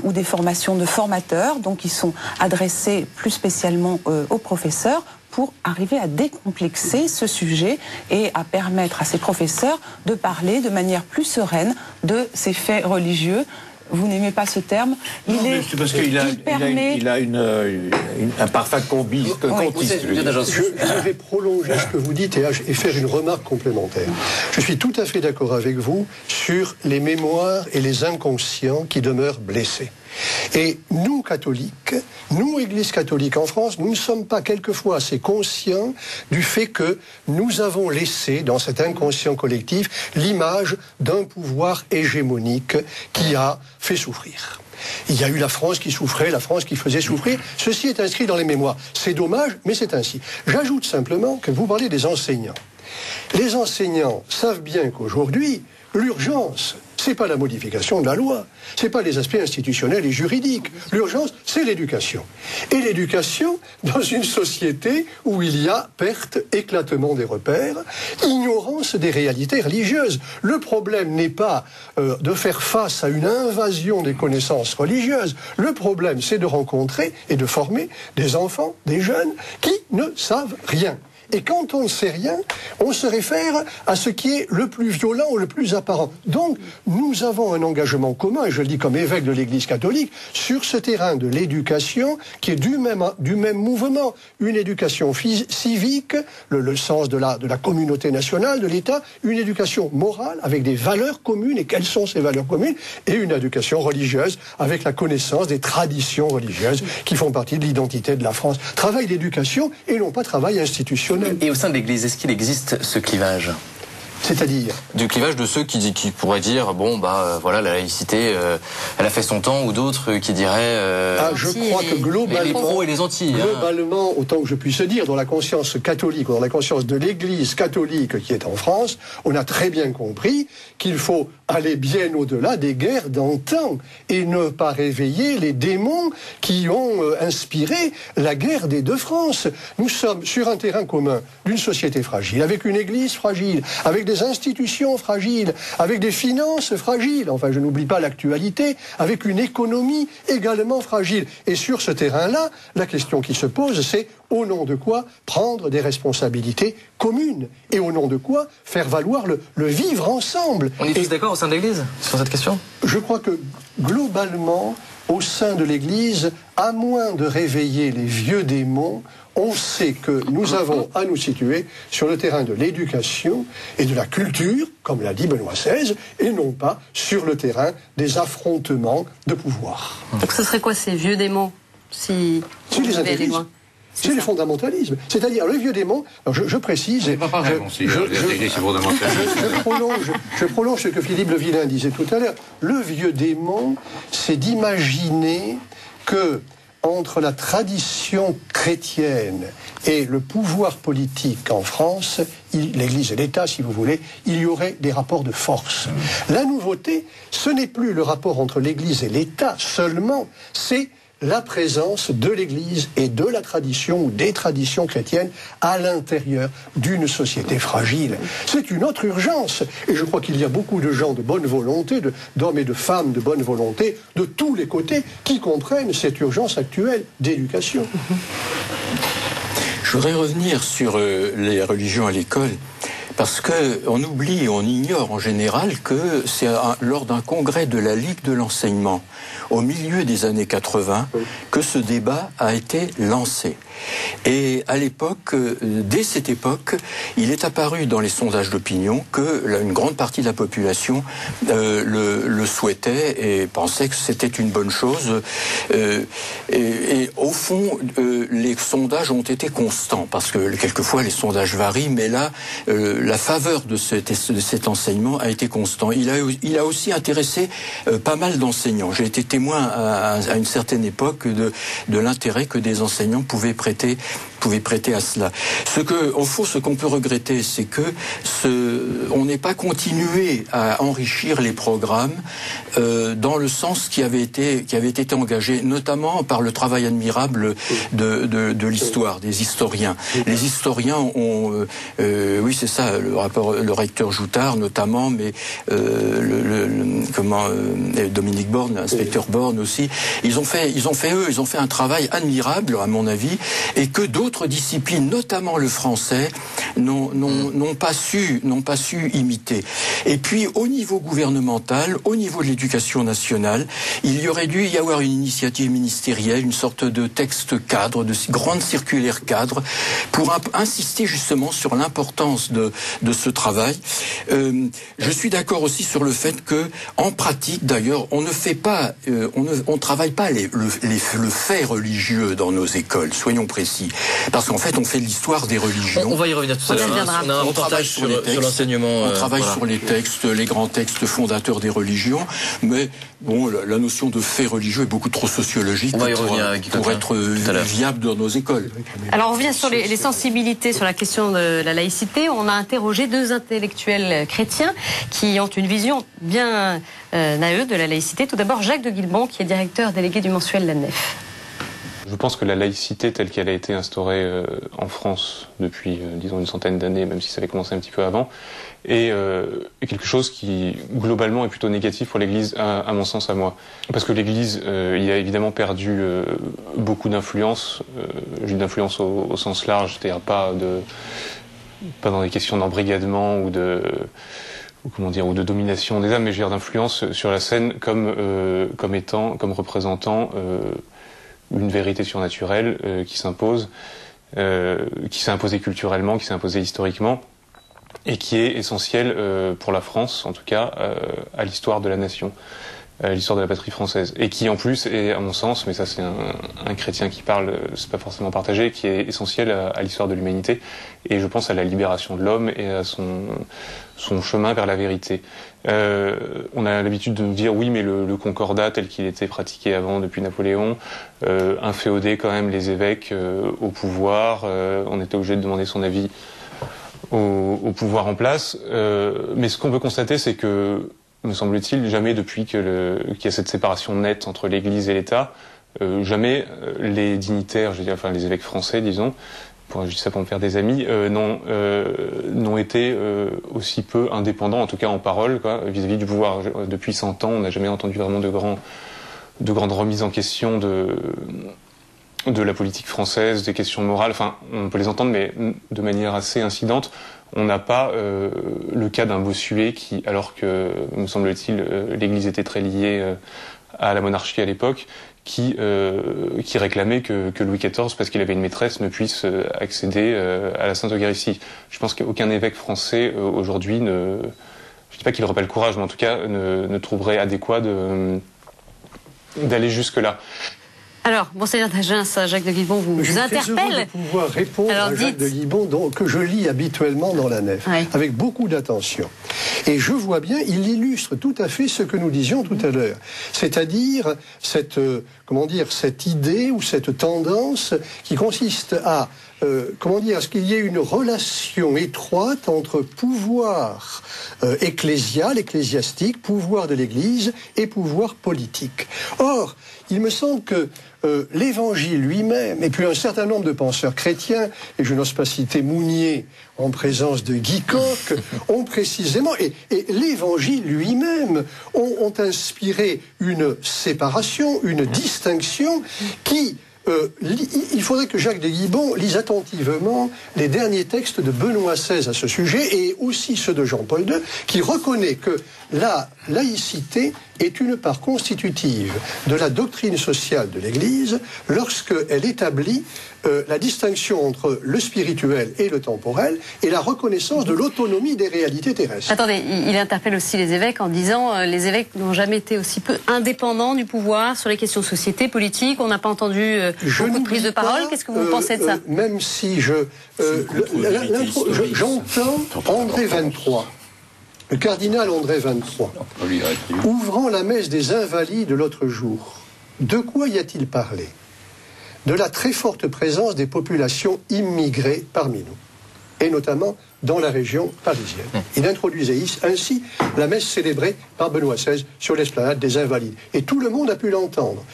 ou des formations de formateurs, donc qui sont adressées plus spécialement aux professeurs, pour arriver à décomplexer ce sujet et à permettre à ces professeurs de parler de manière plus sereine de ces faits religieux. Vous n'aimez pas ce terme? C'est parce qu'il a un parfum combiste. Je vais prolonger ce que vous dites et faire une remarque complémentaire. Je suis tout à fait d'accord avec vous sur les mémoires et les inconscients qui demeurent blessés. Et nous, catholiques, nous, Église catholique en France, nous ne sommes pas quelquefois assez conscients du fait que nous avons laissé, dans cet inconscient collectif, l'image d'un pouvoir hégémonique qui a fait souffrir. Il y a eu la France qui souffrait, la France qui faisait souffrir. Ceci est inscrit dans les mémoires. C'est dommage, mais c'est ainsi. J'ajoute simplement que vous parlez des enseignants. Les enseignants savent bien qu'aujourd'hui, l'urgence, c'est pas la modification de la loi, c'est pas les aspects institutionnels et juridiques. L'urgence, c'est l'éducation. Et l'éducation dans une société où il y a perte, éclatement des repères, ignorance des réalités religieuses. Le problème n'est pas de faire face à une invasion des connaissances religieuses. Le problème, c'est de rencontrer et de former des enfants, des jeunes qui ne savent rien. Et quand on ne sait rien, on se réfère à ce qui est le plus violent ou le plus apparent. Donc, nous avons un engagement commun, et je le dis comme évêque de l'Église catholique, sur ce terrain de l'éducation, qui est du même mouvement. Une éducation civique, le sens de la communauté nationale, de l'État, une éducation morale, avec des valeurs communes, et quelles sont ces valeurs communes, et une éducation religieuse, avec la connaissance des traditions religieuses qui font partie de l'identité de la France. Travail d'éducation, et non pas travail institutionnel. Et au sein de l'Église, est-ce qu'il existe ce clivage ? C'est-à-dire du clivage de ceux qui pourraient dire voilà, la laïcité elle a fait son temps, ou d'autres qui diraient je crois que globalement, les pros et les anti, globalement, autant que je puisse dire, dans la conscience catholique, dans la conscience de l'Église catholique qui est en France, on a très bien compris qu'il faut aller bien au-delà des guerres d'antan et ne pas réveiller les démons qui ont inspiré la guerre des deux France. Nous sommes sur un terrain commun d'une société fragile, avec une Église fragile, avec des institutions fragiles, avec des finances fragiles, enfin je n'oublie pas l'actualité, avec une économie également fragile. Et sur ce terrain-là, la question qui se pose, c'est au nom de quoi prendre des responsabilités communes, et au nom de quoi faire valoir le vivre ensemble. On est tous d'accord au sein de l'Église sur cette question ? Je crois que globalement, au sein de l'Église, à moins de réveiller les vieux démons, on sait que nous avons à nous situer sur le terrain de l'éducation et de la culture, comme l'a dit Benoît XVI, et non pas sur le terrain des affrontements de pouvoir. Donc ce serait quoi ces vieux démons, si on devait aller loin ? C'est le fondamentalisme. C'est-à-dire, le vieux démon, alors je précise... C'est pas pareil, je prolonge ce que Philippe le Vilain disait tout à l'heure. Le vieux démon, c'est d'imaginer que entre la tradition chrétienne et le pouvoir politique en France, l'Église et l'État, si vous voulez, il y aurait des rapports de force. La nouveauté, ce n'est plus le rapport entre l'Église et l'État seulement, c'est la présence de l'Église et de la tradition ou des traditions chrétiennes à l'intérieur d'une société fragile. C'est une autre urgence. Et je crois qu'il y a beaucoup de gens de bonne volonté, d'hommes et de femmes de bonne volonté, de tous les côtés, qui comprennent cette urgence actuelle d'éducation. Je voudrais revenir sur les religions à l'école. Parce qu'on oublie, on ignore en général que c'est lors d'un congrès de la Ligue de l'enseignement, au milieu des années 80, que ce débat a été lancé. Et à l'époque, dès cette époque, il est apparu dans les sondages d'opinion que une grande partie de la population le souhaitait et pensait que c'était une bonne chose. Et au fond, les sondages ont été constants, parce que quelquefois les sondages varient, mais là, la faveur de cet enseignement a été constant. Il a aussi intéressé pas mal d'enseignants. J'ai été témoin à une certaine époque de l'intérêt que des enseignants pouvaient prêter à cela. Au fond, ce qu'on peut regretter, c'est que on n'ait pas continué à enrichir les programmes dans le sens qui avait été engagé, notamment par le travail admirable de l'histoire, des historiens. Les historiens ont, oui, c'est ça, le recteur Joutard notamment, mais Dominique Borne, l'inspecteur Borne aussi, ils ont fait un travail admirable à mon avis, et que d'autres disciplines, notamment le français, n'ont pas su imiter. Et puis au niveau gouvernemental, au niveau de l'éducation nationale, il y aurait dû y avoir une initiative ministérielle, une sorte de texte cadre, de grande circulaire cadre, pour insister justement sur l'importance de ce travail. Je suis d'accord aussi sur le fait que, en pratique d'ailleurs, on travaille pas le fait religieux dans nos écoles, soyons précis. Parce qu'en fait, on fait l'histoire des religions. On va y revenir tout à l'heure. On a un reportage sur l'enseignement. On travaille sur les textes, les grands textes fondateurs des religions, mais bon, la notion de fait religieux est beaucoup trop sociologique pour être viable dans nos écoles. Alors on revient sur les sensibilités sur la question de la laïcité. On a interrogé 2 intellectuels chrétiens qui ont une vision bien à eux de la laïcité. Tout d'abord Jacques de Guilbon, qui est directeur délégué du mensuel La Nef. Je pense que la laïcité telle qu'elle a été instaurée en France depuis, disons, une centaine d'années, même si ça avait commencé un petit peu avant, est quelque chose qui, globalement, est plutôt négatif pour l'Église, à mon sens, à moi. Parce que l'Église, il a évidemment perdu beaucoup d'influence, d'influence au sens large, c'est-à-dire pas dans des questions d'embrigadement ou de domination des âmes, mais je veux dire d'influence sur la scène comme représentant une vérité surnaturelle qui s'impose, qui s'est imposée culturellement, qui s'est imposée historiquement, et qui est essentielle pour la France, en tout cas, à l'histoire de la nation, à l'histoire de la patrie française. Et qui, en plus, est, à mon sens, mais ça c'est un chrétien qui parle, c'est pas forcément partagé, qui est essentiel à l'histoire de l'humanité, et je pense à la libération de l'homme et à son chemin vers la vérité. On a l'habitude de nous dire oui, mais le concordat tel qu'il était pratiqué avant depuis Napoléon inféodait quand même les évêques au pouvoir. On était obligé de demander son avis au pouvoir en place. Mais ce qu'on peut constater, c'est que, me semble-t-il, jamais depuis qu'il y a cette séparation nette entre l'Église et l'État, jamais les dignitaires, enfin les évêques français, disons, je dis ça pour me faire des amis, n'ont été aussi peu indépendants, en tout cas en parole, vis-à-vis du pouvoir. Depuis 100 ans, on n'a jamais entendu vraiment de grandes remises en question de la politique française, des questions morales. Enfin, on peut les entendre, mais de manière assez incidente. On n'a pas le cas d'un Bossuet qui, alors que, me semble-t-il, l'Église était très liée à la monarchie à l'époque, qui réclamait que Louis XIV, parce qu'il avait une maîtresse, ne puisse accéder à la Sainte Eucharistie. Je pense qu'aucun évêque français aujourd'hui je dis pas qu'il n'aurait pas le courage, mais en tout cas ne trouverait adéquat d'aller jusque-là. Alors, Monseigneur d'Agen, Jacques de Guilbon vous interpelle. Je pouvoir répondre à Jacques de Guilbon, que je lis habituellement dans La Nef, avec beaucoup d'attention. Et je vois bien, il illustre tout à fait ce que nous disions tout à l'heure. C'est-à-dire cette idée ou cette tendance qui consiste à ce qu'il y ait une relation étroite entre pouvoir ecclésiastique, pouvoir de l'Église et pouvoir politique. Or, il me semble que l'Évangile lui-même, et puis un certain nombre de penseurs chrétiens, et je n'ose pas citer Mounier en présence de Guy Coq, ont précisément, et l'Évangile lui-même, ont inspiré une séparation, une distinction qui... il faudrait que Jacques de Guilbon lise attentivement les derniers textes de Benoît XVI à ce sujet et aussi ceux de Jean-Paul II, qui reconnaît que la laïcité est une part constitutive de la doctrine sociale de l'Église lorsqu'elle établit la distinction entre le spirituel et le temporel et la reconnaissance de l'autonomie des réalités terrestres. Attendez, il interpelle aussi les évêques en disant les évêques n'ont jamais été aussi peu indépendants du pouvoir sur les questions de société, politique. On n'a pas entendu beaucoup de prise de parole. Qu'est-ce que vous pensez de ça? Même si j'entends André 23. Le cardinal André 23, ouvrant la messe des Invalides l'autre jour, de quoi y a-t-il parlé? De la très forte présence des populations immigrées parmi nous, et notamment dans la région parisienne. Il introduisait ainsi la messe célébrée par Benoît XVI sur l'esplanade des Invalides. Et tout le monde a pu l'entendre.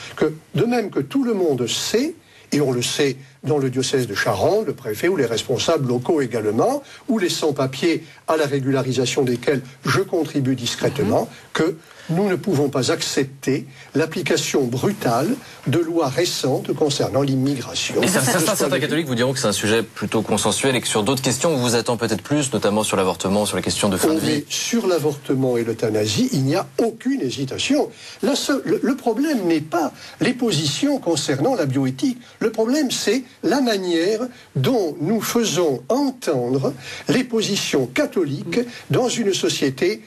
De même que tout le monde sait, et on le sait dans le diocèse de Charente, le préfet ou les responsables locaux également, ou les sans-papiers à la régularisation desquels je contribue discrètement, que nous ne pouvons pas accepter l'application brutale de lois récentes concernant l'immigration. Certains catholiques vous diront que c'est un sujet plutôt consensuel et que sur d'autres questions, on vous attend peut-être plus, notamment sur l'avortement, sur les questions de fin de vie. Sur l'avortement et l'euthanasie, il n'y a aucune hésitation. Le problème n'est pas les positions concernant la bioéthique. Le problème, c'est la manière dont nous faisons entendre les positions catholiques dans une société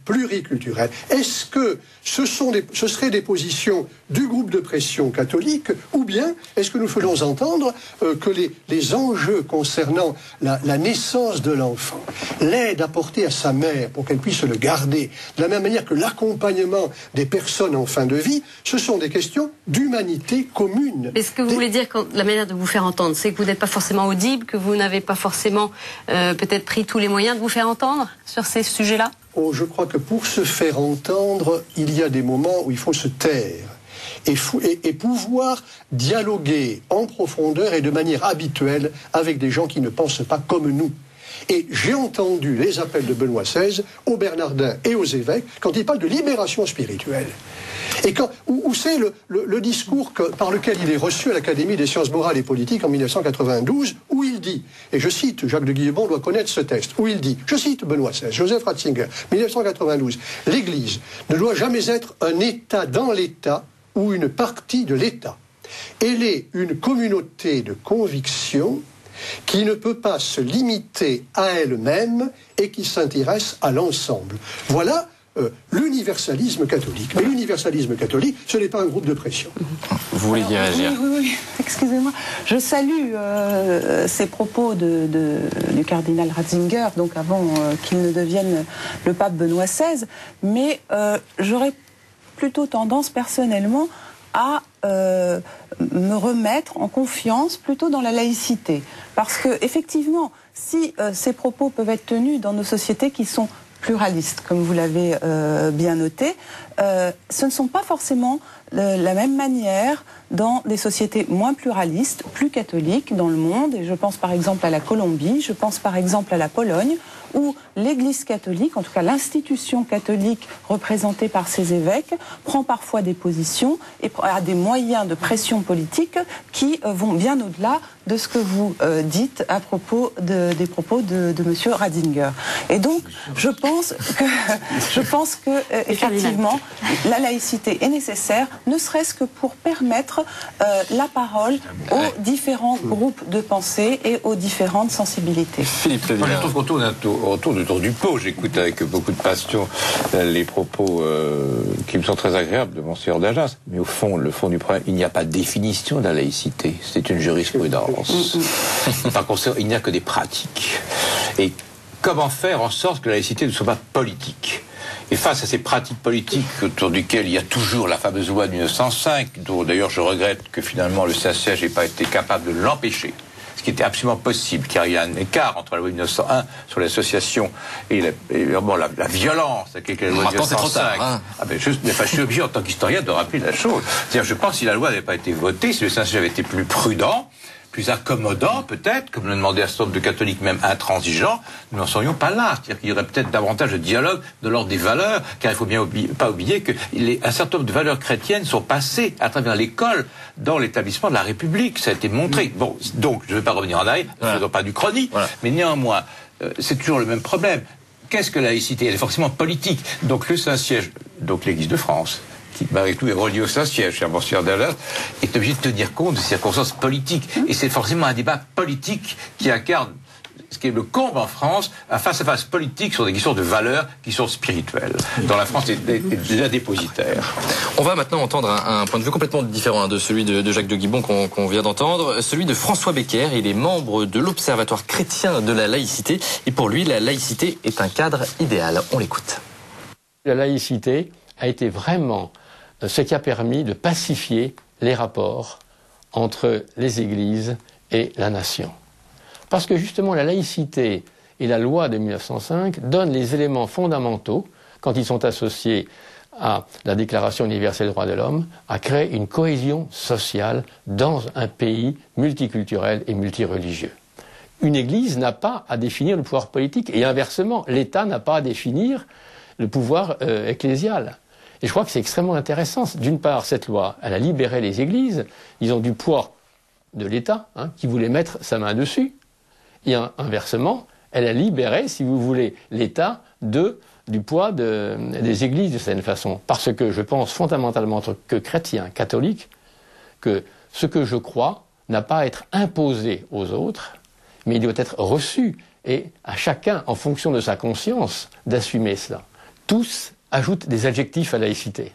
pluriculturelle. Est-ce que ce seraient des positions du groupe de pression catholique, ou bien est-ce que nous faisons entendre que les enjeux concernant la naissance de l'enfant, l'aide apportée à sa mère pour qu'elle puisse le garder, de la même manière que l'accompagnement des personnes en fin de vie, ce sont des questions d'humanité commune. Est-ce que vous voulez dire que la manière de vous faire entendre, c'est que vous n'êtes pas forcément audible, que vous n'avez pas forcément peut-être pris tous les moyens de vous faire entendre sur ces sujets-là ? Oh, je crois que pour se faire entendre, il y a des moments où il faut se taire et pouvoir dialoguer en profondeur et de manière habituelle avec des gens qui ne pensent pas comme nous. Et j'ai entendu les appels de Benoît XVI aux Bernardins et aux évêques quand ils parlent de libération spirituelle. Et où c'est le discours par lequel il est reçu à l'Académie des sciences morales et politiques en 1992, où il dit, et je cite, Jacques de Guillebon doit connaître ce texte, où il dit, je cite Benoît XVI, Joseph Ratzinger, 1992, l'Église ne doit jamais être un État dans l'État ou une partie de l'État. Elle est une communauté de conviction qui ne peut pas se limiter à elle-même et qui s'intéresse à l'ensemble. Voilà l'universalisme catholique. Mais l'universalisme catholique, ce n'est pas un groupe de pression. Vous voulez y réagir ? Oui, excusez-moi. Je salue ces propos du cardinal Ratzinger, donc avant qu'il ne devienne le pape Benoît XVI, mais j'aurais plutôt tendance personnellement à me remettre en confiance plutôt dans la laïcité. Parce que, effectivement, si ces propos peuvent être tenus dans nos sociétés qui sont pluralistes, comme vous l'avez bien noté, ce ne sont pas forcément la même manière dans des sociétés moins pluralistes, plus catholiques dans le monde. Et je pense par exemple à la Colombie, je pense par exemple à la Pologne, où l'Église catholique, en tout cas l'institution catholique représentée par ses évêques, prend parfois des positions et a des moyens de pression politique qui vont bien au-delà de ce que vous dites à propos des propos de M. Ratzinger. Et donc, je pense que effectivement, la laïcité est nécessaire, ne serait-ce que pour permettre la parole aux différents groupes de pensée et aux différentes sensibilités. Philippe Levin. Je trouve qu'on tourne autour du pot. J'écoute avec beaucoup de passion les propos qui me sont très agréables de Monseigneur Dajas. Mais au fond, le fond du problème, il n'y a pas de définition de la laïcité. C'est une jurisprudence. Par conséquent, il n'y a que des pratiques. Et comment faire en sorte que la laïcité ne soit pas politique ? Et face à ces pratiques politiques autour duquel il y a toujours la fameuse loi de 1905, dont d'ailleurs je regrette que finalement le Saint-Siège n'ait pas été capable de l'empêcher, ce qui était absolument possible, car il y a un écart entre la loi de 1901 sur l'association et la violence avec la loi de 1905. Trop tard, hein. Je suis obligé en tant qu'historien de rappeler la chose. C'est-à-dire, je pense que si la loi n'avait pas été votée, si le Saint-Siège avait été plus prudent, plus accommodant peut-être, comme le demandait un certain nombre de catholiques même intransigeants, nous n'en serions pas là. C'est-à-dire qu'il y aurait peut-être davantage de dialogue de l'ordre des valeurs, car il ne faut pas oublier qu'un certain nombre de valeurs chrétiennes sont passées à travers l'école dans l'établissement de la République. Ça a été montré. Bon, donc je ne vais pas revenir en arrière, ne faisons pas du chronique, mais néanmoins, c'est toujours le même problème. Qu'est-ce que la laïcité ? Elle est forcément politique. Donc le Saint-Siège, donc l'Église de France, qui malgré tout est relié au Saint-Siège, cher Monseigneur Dajas, est obligé de tenir compte des circonstances politiques. Et c'est forcément un débat politique qui incarne ce qui est le comble en France, un face-à-face politique sur des questions de valeurs qui sont spirituelles, dont la France est déjà dépositaire. On va maintenant entendre un point de vue complètement différent de celui de Jacques de Guillebon qu'on vient d'entendre, celui de François Becker. Il est membre de l'Observatoire chrétien de la laïcité, et pour lui, la laïcité est un cadre idéal. On l'écoute. La laïcité a été vraiment ce qui a permis de pacifier les rapports entre les églises et la nation. Parce que justement la laïcité et la loi de 1905 donnent les éléments fondamentaux, quand ils sont associés à la Déclaration universelle des droits de l'homme, à créer une cohésion sociale dans un pays multiculturel et multireligieux. Une église n'a pas à définir le pouvoir politique, et inversement, l'État n'a pas à définir le pouvoir ecclésial. Et je crois que c'est extrêmement intéressant. D'une part, cette loi, elle a libéré les églises, ils ont du poids de l'État, qui voulait mettre sa main dessus. Et inversement, elle a libéré, si vous voulez, l'État du poids des églises de certaine façon. Parce que je pense fondamentalement, en tant que chrétien, catholique, que ce que je crois n'a pas à être imposé aux autres, mais il doit être reçu, et à chacun, en fonction de sa conscience, d'assumer cela. tous ajoutent des adjectifs à laïcité.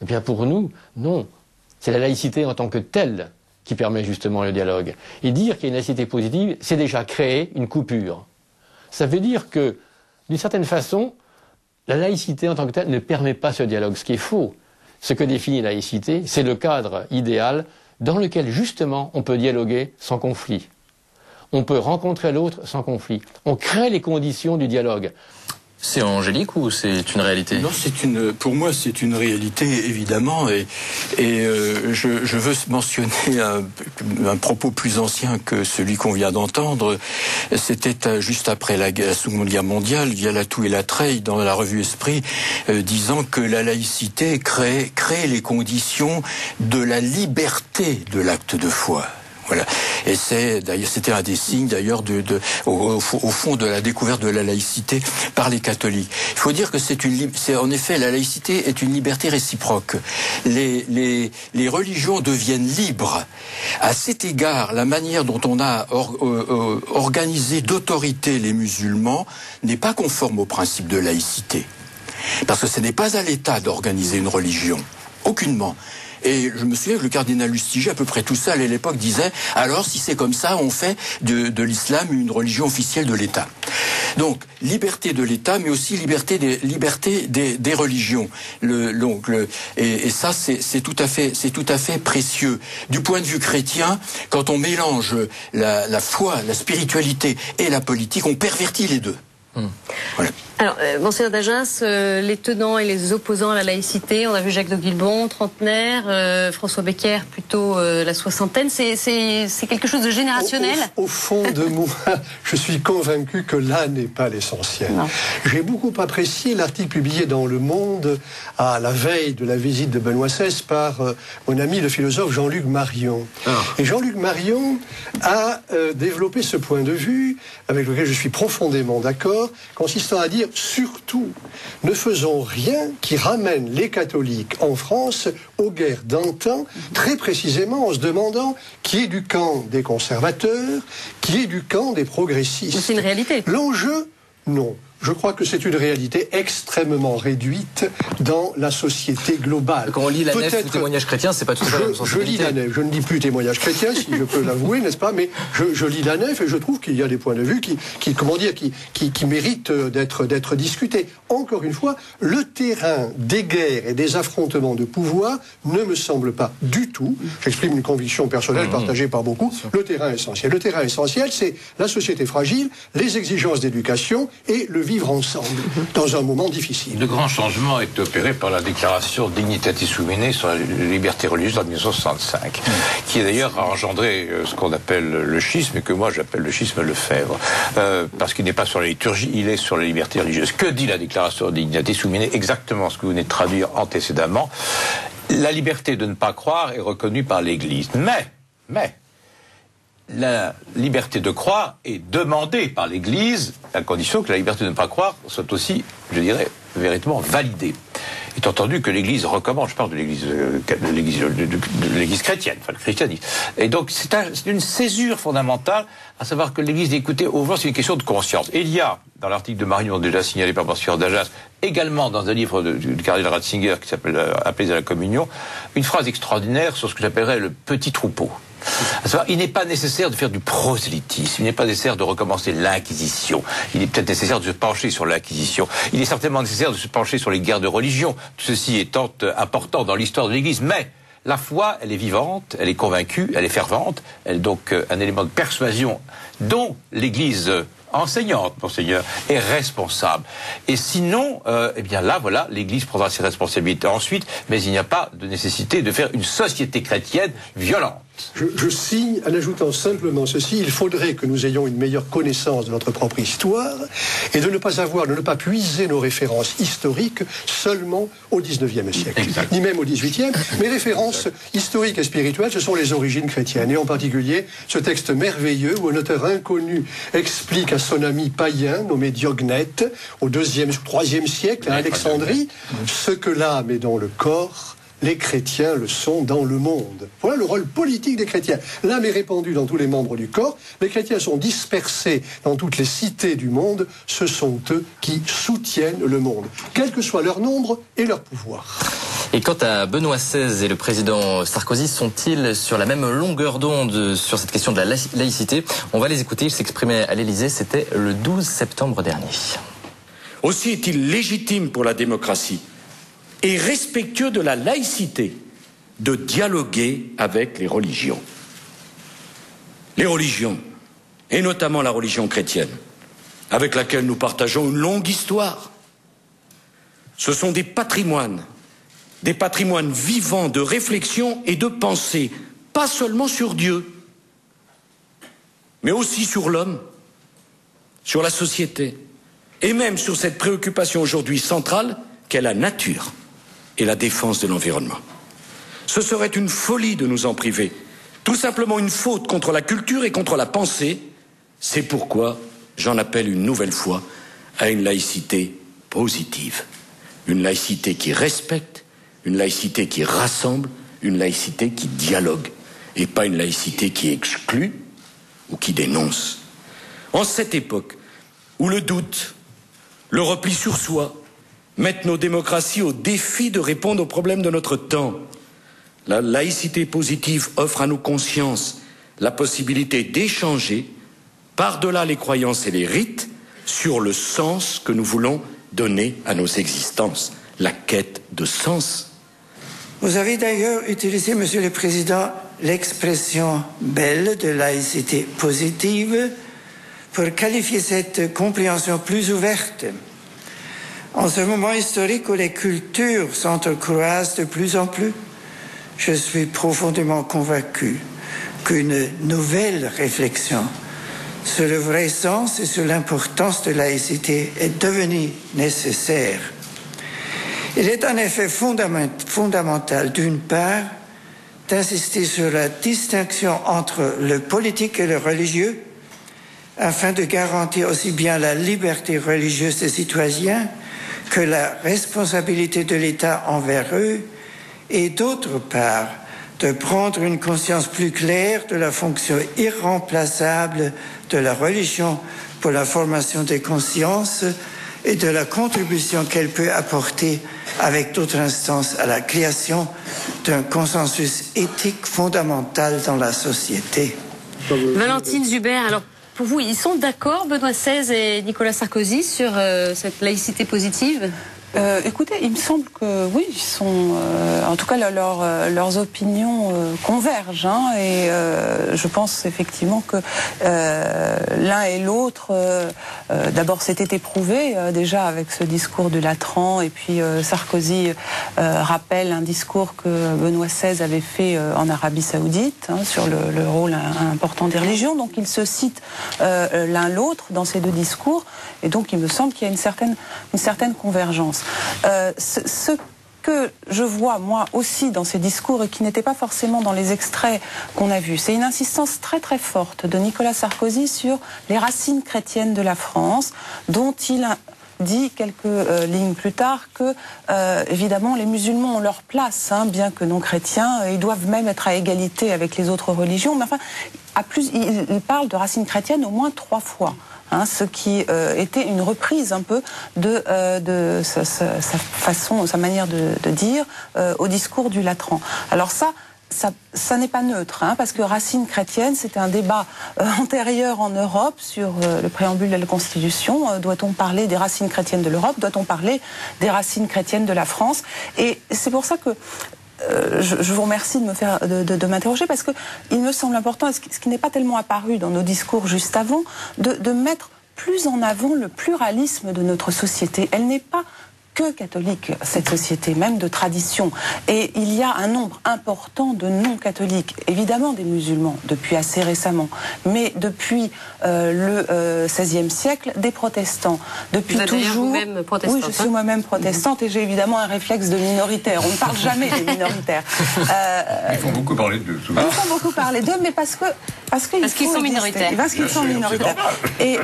Eh bien pour nous, non. C'est la laïcité en tant que telle qui permet justement le dialogue. Et dire qu'il y a une laïcité positive, c'est déjà créer une coupure. Ça veut dire que, d'une certaine façon, la laïcité en tant que telle ne permet pas ce dialogue, ce qui est faux. Ce que définit la laïcité, c'est le cadre idéal dans lequel justement on peut dialoguer sans conflit. On peut rencontrer l'autre sans conflit. On crée les conditions du dialogue. C'est angélique ou c'est une réalité? Non, pour moi, c'est une réalité, évidemment, et je veux mentionner un propos plus ancien que celui qu'on vient d'entendre. C'était juste après la Seconde Guerre mondiale, via Latou et Latreille, dans la revue Esprit, disant que la laïcité crée les conditions de la liberté de l'acte de foi. Voilà. Et c'était un des signes d'ailleurs au fond de la découverte de la laïcité par les catholiques. Il faut dire que en effet, la laïcité est une liberté réciproque. Les religions deviennent libres. À cet égard, la manière dont on a organisé d'autorité les musulmans n'est pas conforme au principe de laïcité. Parce que ce n'est pas à l'État d'organiser une religion. Aucunement. Et je me souviens que le cardinal Lustiger, à peu près tout seul à l'époque, disait « Alors, si c'est comme ça, on fait de l'islam une religion officielle de l'État. » Donc, liberté de l'État, mais aussi liberté des religions. Et ça, c'est tout à fait précieux. Du point de vue chrétien, quand on mélange la foi, la spiritualité et la politique, on pervertit les deux. Voilà. Alors, Monseigneur d'Agens, les tenants et les opposants à la laïcité, on a vu Jacques de Guilbon, trentenaire, François Becker, plutôt la soixantaine, c'est quelque chose de générationnel? Au fond de moi, je suis convaincu que là n'est pas l'essentiel. J'ai beaucoup apprécié l'article publié dans Le Monde à la veille de la visite de Benoît XVI par mon ami le philosophe Jean-Luc Marion. Et Jean-Luc Marion a développé ce point de vue, avec lequel je suis profondément d'accord, consistant à dire surtout, ne faisons rien qui ramène les catholiques en France aux guerres d'antan, très précisément en se demandant qui est du camp des conservateurs, qui est du camp des progressistes. C'est une réalité. L'enjeu, non. Je crois que c'est une réalité extrêmement réduite dans la société globale. Quand on lit la nef ou témoignage chrétien, c'est pas tout à fait la même sensibilité. Je lis la nef, je ne lis plus témoignage chrétien, si je peux l'avouer, n'est-ce pas? Mais je lis la nef et je trouve qu'il y a des points de vue qui méritent d'être discutés. Encore une fois, le terrain des guerres et des affrontements de pouvoir ne me semble pas du tout, j'exprime une conviction personnelle partagée par beaucoup, le terrain essentiel. Le terrain essentiel, c'est la société fragile, les exigences d'éducation et le vivre ensemble dans un moment difficile. Le grand changement est opéré par la déclaration Dignitatis Humanae sur la liberté religieuse en 1965, qui d'ailleurs a engendré ce qu'on appelle le schisme, et que moi j'appelle le schisme Lefebvre, parce qu'il n'est pas sur la liturgie, il est sur la liberté religieuse. Que dit la déclaration Dignitatis Humanae? Exactement ce que vous venez de traduire antécédemment. La liberté de ne pas croire est reconnue par l'Église. Mais la liberté de croire est demandée par l'Église, à condition que la liberté de ne pas croire soit aussi, je dirais, véritablement validée. Étant entendu que l'Église recommande, je parle de l'Église chrétienne, enfin le christianisme. Et donc c'est une césure fondamentale, à savoir que l'Église dit, écoutez, au fond c'est une question de conscience. Et il y a, dans l'article de Marion déjà signalé par Monseigneur d'Agens, également dans un livre du cardinal Ratzinger qui s'appelle Appelés à la communion, une phrase extraordinaire sur ce que j'appellerais le petit troupeau. À savoir, il n'est pas nécessaire de faire du prosélytisme, il n'est pas nécessaire de recommencer l'Inquisition, il est peut-être nécessaire de se pencher sur l'Inquisition, il est certainement nécessaire de se pencher sur les guerres de religion, ceci étant important dans l'histoire de l'Église, mais la foi, elle est vivante, elle est convaincue, elle est fervente, elle est donc un élément de persuasion dont l'Église enseignante, Monseigneur, est responsable. Et sinon, eh bien là, voilà, l'Église prendra ses responsabilités ensuite, mais il n'y a pas de nécessité de faire une société chrétienne violente. Je signe en ajoutant simplement ceci, il faudrait que nous ayons une meilleure connaissance de notre propre histoire et de ne pas puiser nos références historiques seulement au XIXe siècle, ni même au XVIIIe. Mes références historiques et spirituelles, ce sont les origines chrétiennes, et en particulier ce texte merveilleux où un auteur inconnu explique à son ami païen, nommé Diognète, au IIe ou IIIe siècle, à Alexandrie, ce que l'âme est dans le corps, les chrétiens le sont dans le monde. Voilà le rôle politique des chrétiens. L'âme est répandue dans tous les membres du corps, les chrétiens sont dispersés dans toutes les cités du monde, ce sont eux qui soutiennent le monde, quel que soit leur nombre et leur pouvoir. Et quant à Benoît XVI et le président Sarkozy, sont-ils sur la même longueur d'onde sur cette question de la laïcité? On va les écouter, ils s'exprimaient à l'Élysée, c'était le 12 septembre dernier. Aussi est-il légitime pour la démocratie et respectueux de la laïcité de dialoguer avec les religions. Les religions, et notamment la religion chrétienne, avec laquelle nous partageons une longue histoire. Ce sont des patrimoines vivants de réflexion et de pensée, pas seulement sur Dieu, mais aussi sur l'homme, sur la société, et même sur cette préoccupation aujourd'hui centrale qu'est la nature et la défense de l'environnement. Ce serait une folie de nous en priver, tout simplement une faute contre la culture et contre la pensée. C'est pourquoi j'en appelle une nouvelle fois à une laïcité positive, une laïcité qui respecte, une laïcité qui rassemble, une laïcité qui dialogue, et pas une laïcité qui exclut ou qui dénonce. En cette époque où le doute, le repli sur soi mettent nos démocraties au défi de répondre aux problèmes de notre temps, la laïcité positive offre à nos consciences la possibilité d'échanger par-delà les croyances et les rites sur le sens que nous voulons donner à nos existences, la quête de sens. Vous avez d'ailleurs utilisé, Monsieur le Président, l'expression belle de laïcité positive pour qualifier cette compréhension plus ouverte. En ce moment historique où les cultures s'entrecroisent de plus en plus, je suis profondément convaincu qu'une nouvelle réflexion sur le vrai sens et sur l'importance de la laïcité est devenue nécessaire. Il est en effet fondamental, d'une part, d'insister sur la distinction entre le politique et le religieux, afin de garantir aussi bien la liberté religieuse des citoyens que la responsabilité de l'État envers eux, et d'autre part, de prendre une conscience plus claire de la fonction irremplaçable de la religion pour la formation des consciences et de la contribution qu'elle peut apporter avec d'autres instances à la création d'un consensus éthique fondamental dans la société. Valentine Zuber, alors pour vous, ils sont d'accord, Benoît XVI et Nicolas Sarkozy, sur cette laïcité positive ? Écoutez, il me semble que oui, ils sont, en tout cas leurs opinions convergent, hein, et je pense effectivement que l'un et l'autre, d'abord c'était éprouvé déjà avec ce discours de Latran, et puis Sarkozy rappelle un discours que Benoît XVI avait fait en Arabie Saoudite, hein, sur le rôle important des religions, donc ils se citent l'un l'autre dans ces deux discours, et donc il me semble qu'il y a une certaine convergence. Ce que je vois, moi aussi, dans ces discours, et qui n'était pas forcément dans les extraits qu'on a vus, c'est une insistance très très forte de Nicolas Sarkozy sur les racines chrétiennes de la France, dont il dit quelques lignes plus tard que, évidemment, les musulmans ont leur place, hein, bien que non chrétiens, ils doivent même être à égalité avec les autres religions, mais enfin, il parle de racines chrétiennes au moins 3 fois. Hein, ce qui était une reprise un peu de sa façon, sa manière de dire au discours du Latran. Alors ça n'est pas neutre, hein, parce que racines chrétiennes, c'était un débat antérieur en Europe sur le préambule de la Constitution. Doit-on parler des racines chrétiennes de l'Europe? Doit-on parler des racines chrétiennes de la France? Et c'est pour ça que je vous remercie de m'interroger, parce que il me semble important, et ce qui n'est pas tellement apparu dans nos discours juste avant, de mettre plus en avant le pluralisme de notre société. Elle n'est pas que catholique, cette société, même de tradition. Et il y a un nombre important de non-catholiques, évidemment des musulmans, depuis assez récemment, mais depuis le XVIe siècle, des protestants. Depuis vous êtes toujours. Vous-même protestante. Oui, je suis moi-même protestante, et j'ai évidemment un réflexe de minoritaire. On ne parle jamais des minoritaires. Ils font beaucoup parler d'eux. Ils font beaucoup parler d'eux, mais parce que Parce qu'ils sont minoritaires. Parce qu'ils sont minoritaires. Et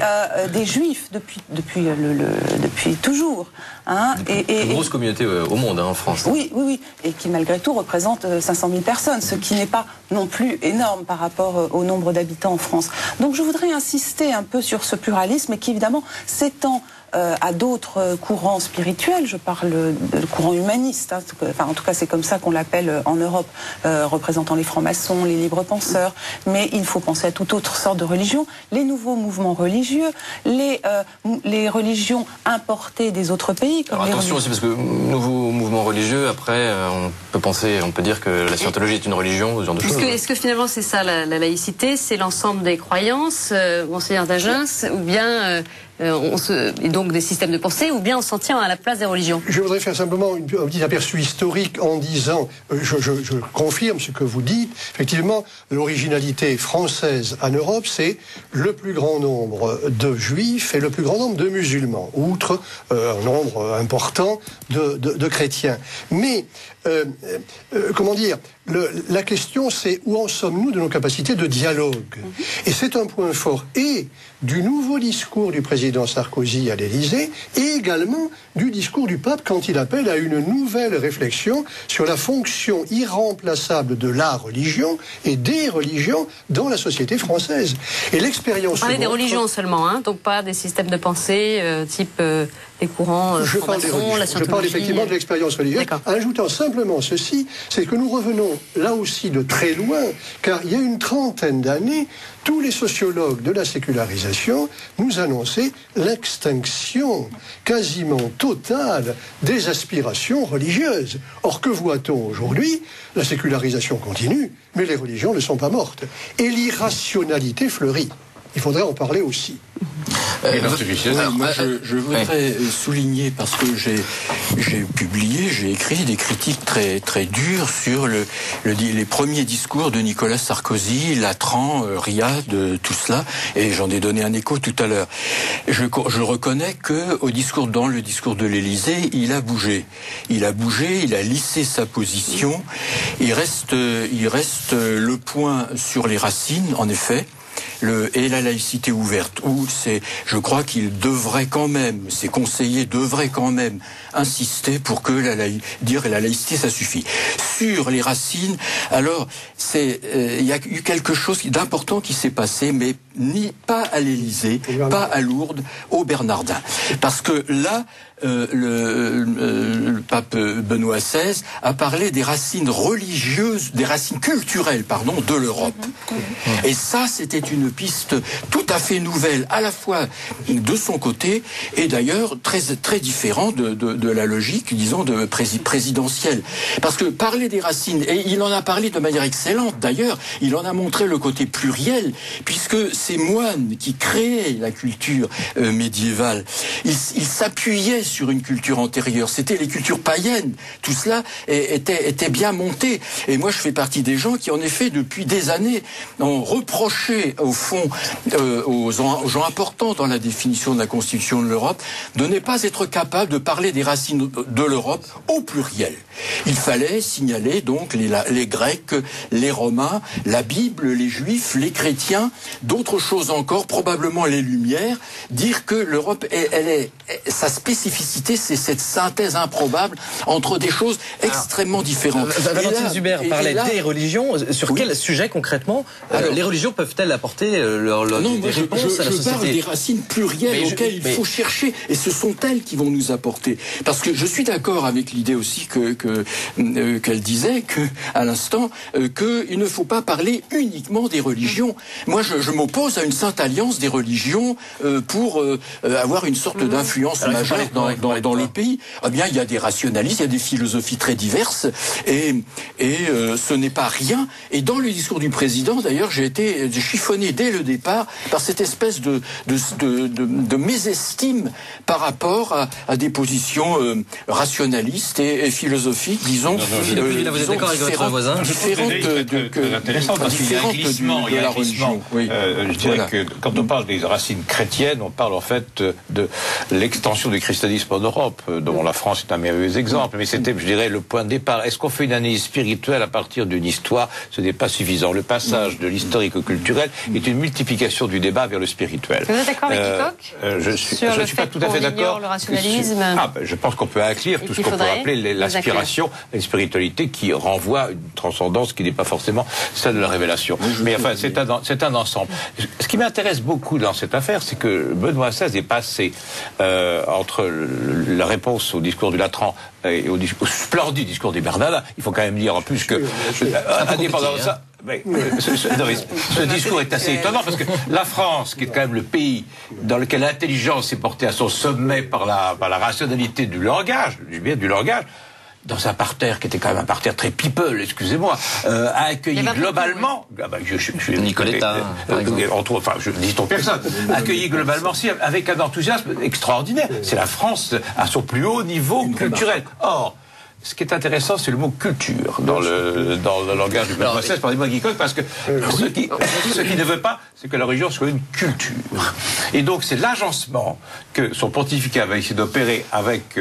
des juifs depuis toujours. Hein, une grosse communauté au monde, hein, en France. Oui, et qui malgré tout représente 500 000 personnes, ce qui n'est pas non plus énorme par rapport au nombre d'habitants en France. Donc je voudrais insister un peu sur ce pluralisme et qui évidemment s'étend à d'autres courants spirituels. Je parle de courant humaniste, hein, enfin en tout cas c'est comme ça qu'on l'appelle en Europe, représentant les francs-maçons, les libres penseurs, mais il faut penser à toute autre sorte de religion, les nouveaux mouvements religieux, les religions importées des autres pays. Comme alors attention aussi, parce que nouveaux mouvements religieux, après on peut dire que la scientologie est une religion, ce genre de choses. Est-ce que finalement c'est ça la laïcité, c'est l'ensemble des croyances, Monseigneur d'Agens, ou bien et donc des systèmes de pensée, ou bien on s'en tient à la place des religions? Je voudrais faire simplement un petit aperçu historique en disant, je confirme ce que vous dites, effectivement, l'originalité française en Europe, c'est le plus grand nombre de juifs et le plus grand nombre de musulmans, outre un nombre important de chrétiens. Mais, comment dire, la question c'est où en sommes-nous de nos capacités de dialogue? Et c'est un point fort et du nouveau discours du président Sarkozy à l'Élysée et également du discours du pape quand il appelle à une nouvelle réflexion sur la fonction irremplaçable de la religion et des religions dans la société française. Et l'expérience... Vous parlez des religions seulement, hein, donc pas des systèmes de pensée type les courants je parle des religions. Je parle effectivement de l'expérience religieuse. Ajoutant simplement ceci, c'est que nous revenons là aussi de très loin, car il y a une trentaine d'années, tous les sociologues de la sécularisation nous annonçaient l'extinction quasiment totale des aspirations religieuses. Or, que voit-on aujourd'hui? La sécularisation continue, mais les religions ne sont pas mortes. Et l'irrationalité fleurit. Il faudrait en parler aussi. Moi, je voudrais souligner, parce que j'ai écrit des critiques très, très dures sur les premiers discours de Nicolas Sarkozy, Latran, Riyad, tout cela, et j'en ai donné un écho tout à l'heure. Je reconnais que dans le discours de l'Élysée, il a bougé. Il a lissé sa position. Il reste le point sur les racines, en effet. Et la laïcité ouverte, où je crois qu'il devrait quand même, ses conseillers devraient quand même insister pour que dire la laïcité ça suffit. Sur les racines, alors il y a eu quelque chose d'important qui s'est passé, mais pas à l'Élysée, pas à Lourdes, au Bernardin, parce que là le pape Benoît XVI a parlé des racines religieuses, des racines culturelles, de l'Europe. Et ça, c'était une piste tout à fait nouvelle, à la fois de son côté et d'ailleurs très, très différent de la logique, disons, présidentielle. Parce que parler des racines, et il en a parlé de manière excellente d'ailleurs, il en a montré le côté pluriel, puisque ces moines qui créaient la culture médiévale, ils s'appuyaient sur une culture antérieure. C'était les cultures païennes. Tout cela était bien monté. Et moi, je fais partie des gens qui, en effet, depuis des années, ont reproché, au fond, aux gens importants dans la définition de la Constitution de l'Europe, de ne pas être capable de parler des racines de l'Europe au pluriel. Il fallait signaler donc les Grecs, les Romains, la Bible, les Juifs, les chrétiens, d'autres choses encore, probablement les Lumières, dire que l'Europe, sa spécificité, c'est cette synthèse improbable entre des choses extrêmement différentes. Valentin Zuber parlait des religions. Sur quel sujet concrètement les religions peuvent-elles apporter des réponses à la société? Je parle des racines plurielles auxquelles il faut chercher, et ce sont elles qui vont nous apporter. Parce que je suis d'accord avec l'idée aussi qu'elle disait à l'instant qu'il ne faut pas parler uniquement des religions. Moi, je m'oppose à une sainte alliance des religions pour avoir une sorte d'influence majeure dans le pays. Eh bien, il y a des rationalistes, il y a des philosophies très diverses, et ce n'est pas rien. Et dans le discours du président, d'ailleurs, j'ai été chiffonné dès le départ par cette espèce de mésestime par rapport à des positions rationalistes et philosophiques, disons. Vous êtes d'accord avec votre voisin? C'est intéressant parce qu'il y a un glissement. Oui. Je dirais que quand on parle des racines chrétiennes, on parle en fait de l'extension du christianisme en Europe, dont la France est un merveilleux exemple. Mais c'était, je dirais, le point de départ. Est-ce qu'on fait une analyse spirituelle à partir d'une histoire? Ce n'est pas suffisant. Le passage de l'historique au culturel est une multiplication du débat vers le spirituel. Vous êtes d'accord avec Lecoq? Je ne suis pas tout à fait d'accord. Le rationalisme. Je pense qu'on peut inclure tout ce qu'on peut appeler l'aspiration, la spiritualité qui renvoie à une transcendance qui n'est pas forcément celle de la révélation. Mais enfin, c'est un ensemble. Ce qui m'intéresse beaucoup dans cette affaire, c'est que Benoît XVI est passé entre la réponse au discours du Latran et au splendide discours des Bernardins. Il faut quand même dire en plus que, indépendamment de ça, ce discours est assez étonnant parce que la France, qui est quand même le pays dans lequel l'intelligence est portée à son sommet par la rationalité du langage, dans un parterre qui était quand même un parterre très people, excusez-moi, a accueilli globalement, Nicoletta, je dis ton personne, accueilli globalement si avec un enthousiasme extraordinaire. C'est la France à son plus haut niveau culturel. Or, ce qui est intéressant, c'est le mot culture dans le langage du Benoît XVI, pardonnez-moi Guy Coq, parce que ce qui ne veut pas, c'est que la religion soit une culture. Et donc c'est l'agencement que son pontificat va essayer d'opérer avec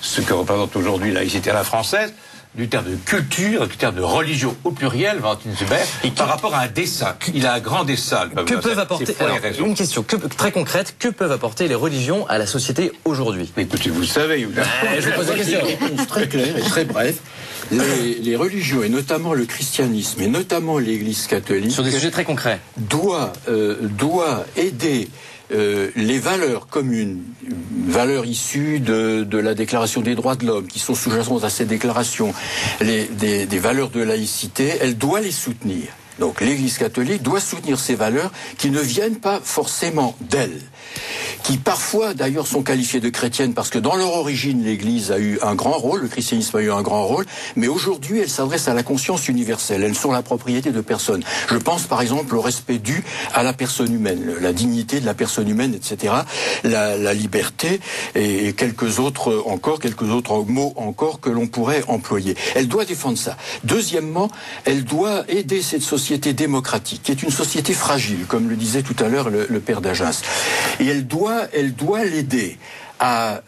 ce que représente aujourd'hui la laïcité à la française, du terme de culture, du terme de religion au pluriel, Valentine Zuber, par rapport à un dessein. Il a un grand dessein. Que peuvent apporter, une question très concrète, que peuvent apporter les religions à la société aujourd'hui? Écoutez, vous le savez. Je vous pose la question. Réponse très claire et très brève. Les religions, et notamment le christianisme, et notamment l'Église catholique, sur des sujets très concrets, doit aider les valeurs communes, valeurs issues de la Déclaration des droits de l'homme, qui sont sous-jacentes à ces déclarations, des valeurs de laïcité, elle doit les soutenir. Donc l'Église catholique doit soutenir ces valeurs qui ne viennent pas forcément d'elle, qui parfois d'ailleurs sont qualifiées de chrétiennes parce que dans leur origine l'Église a eu un grand rôle, le christianisme a eu un grand rôle, mais aujourd'hui elle s'adresse à la conscience universelle, elles sont la propriété de personne. Je pense par exemple au respect dû à la personne humaine, la dignité de la personne humaine, etc., la liberté et quelques autres mots encore que l'on pourrait employer. Elle doit défendre ça. Deuxièmement, elle doit aider cette société démocratique, qui est une société fragile, comme le disait tout à l'heure le père d'Agens. Et elle doit l'aider à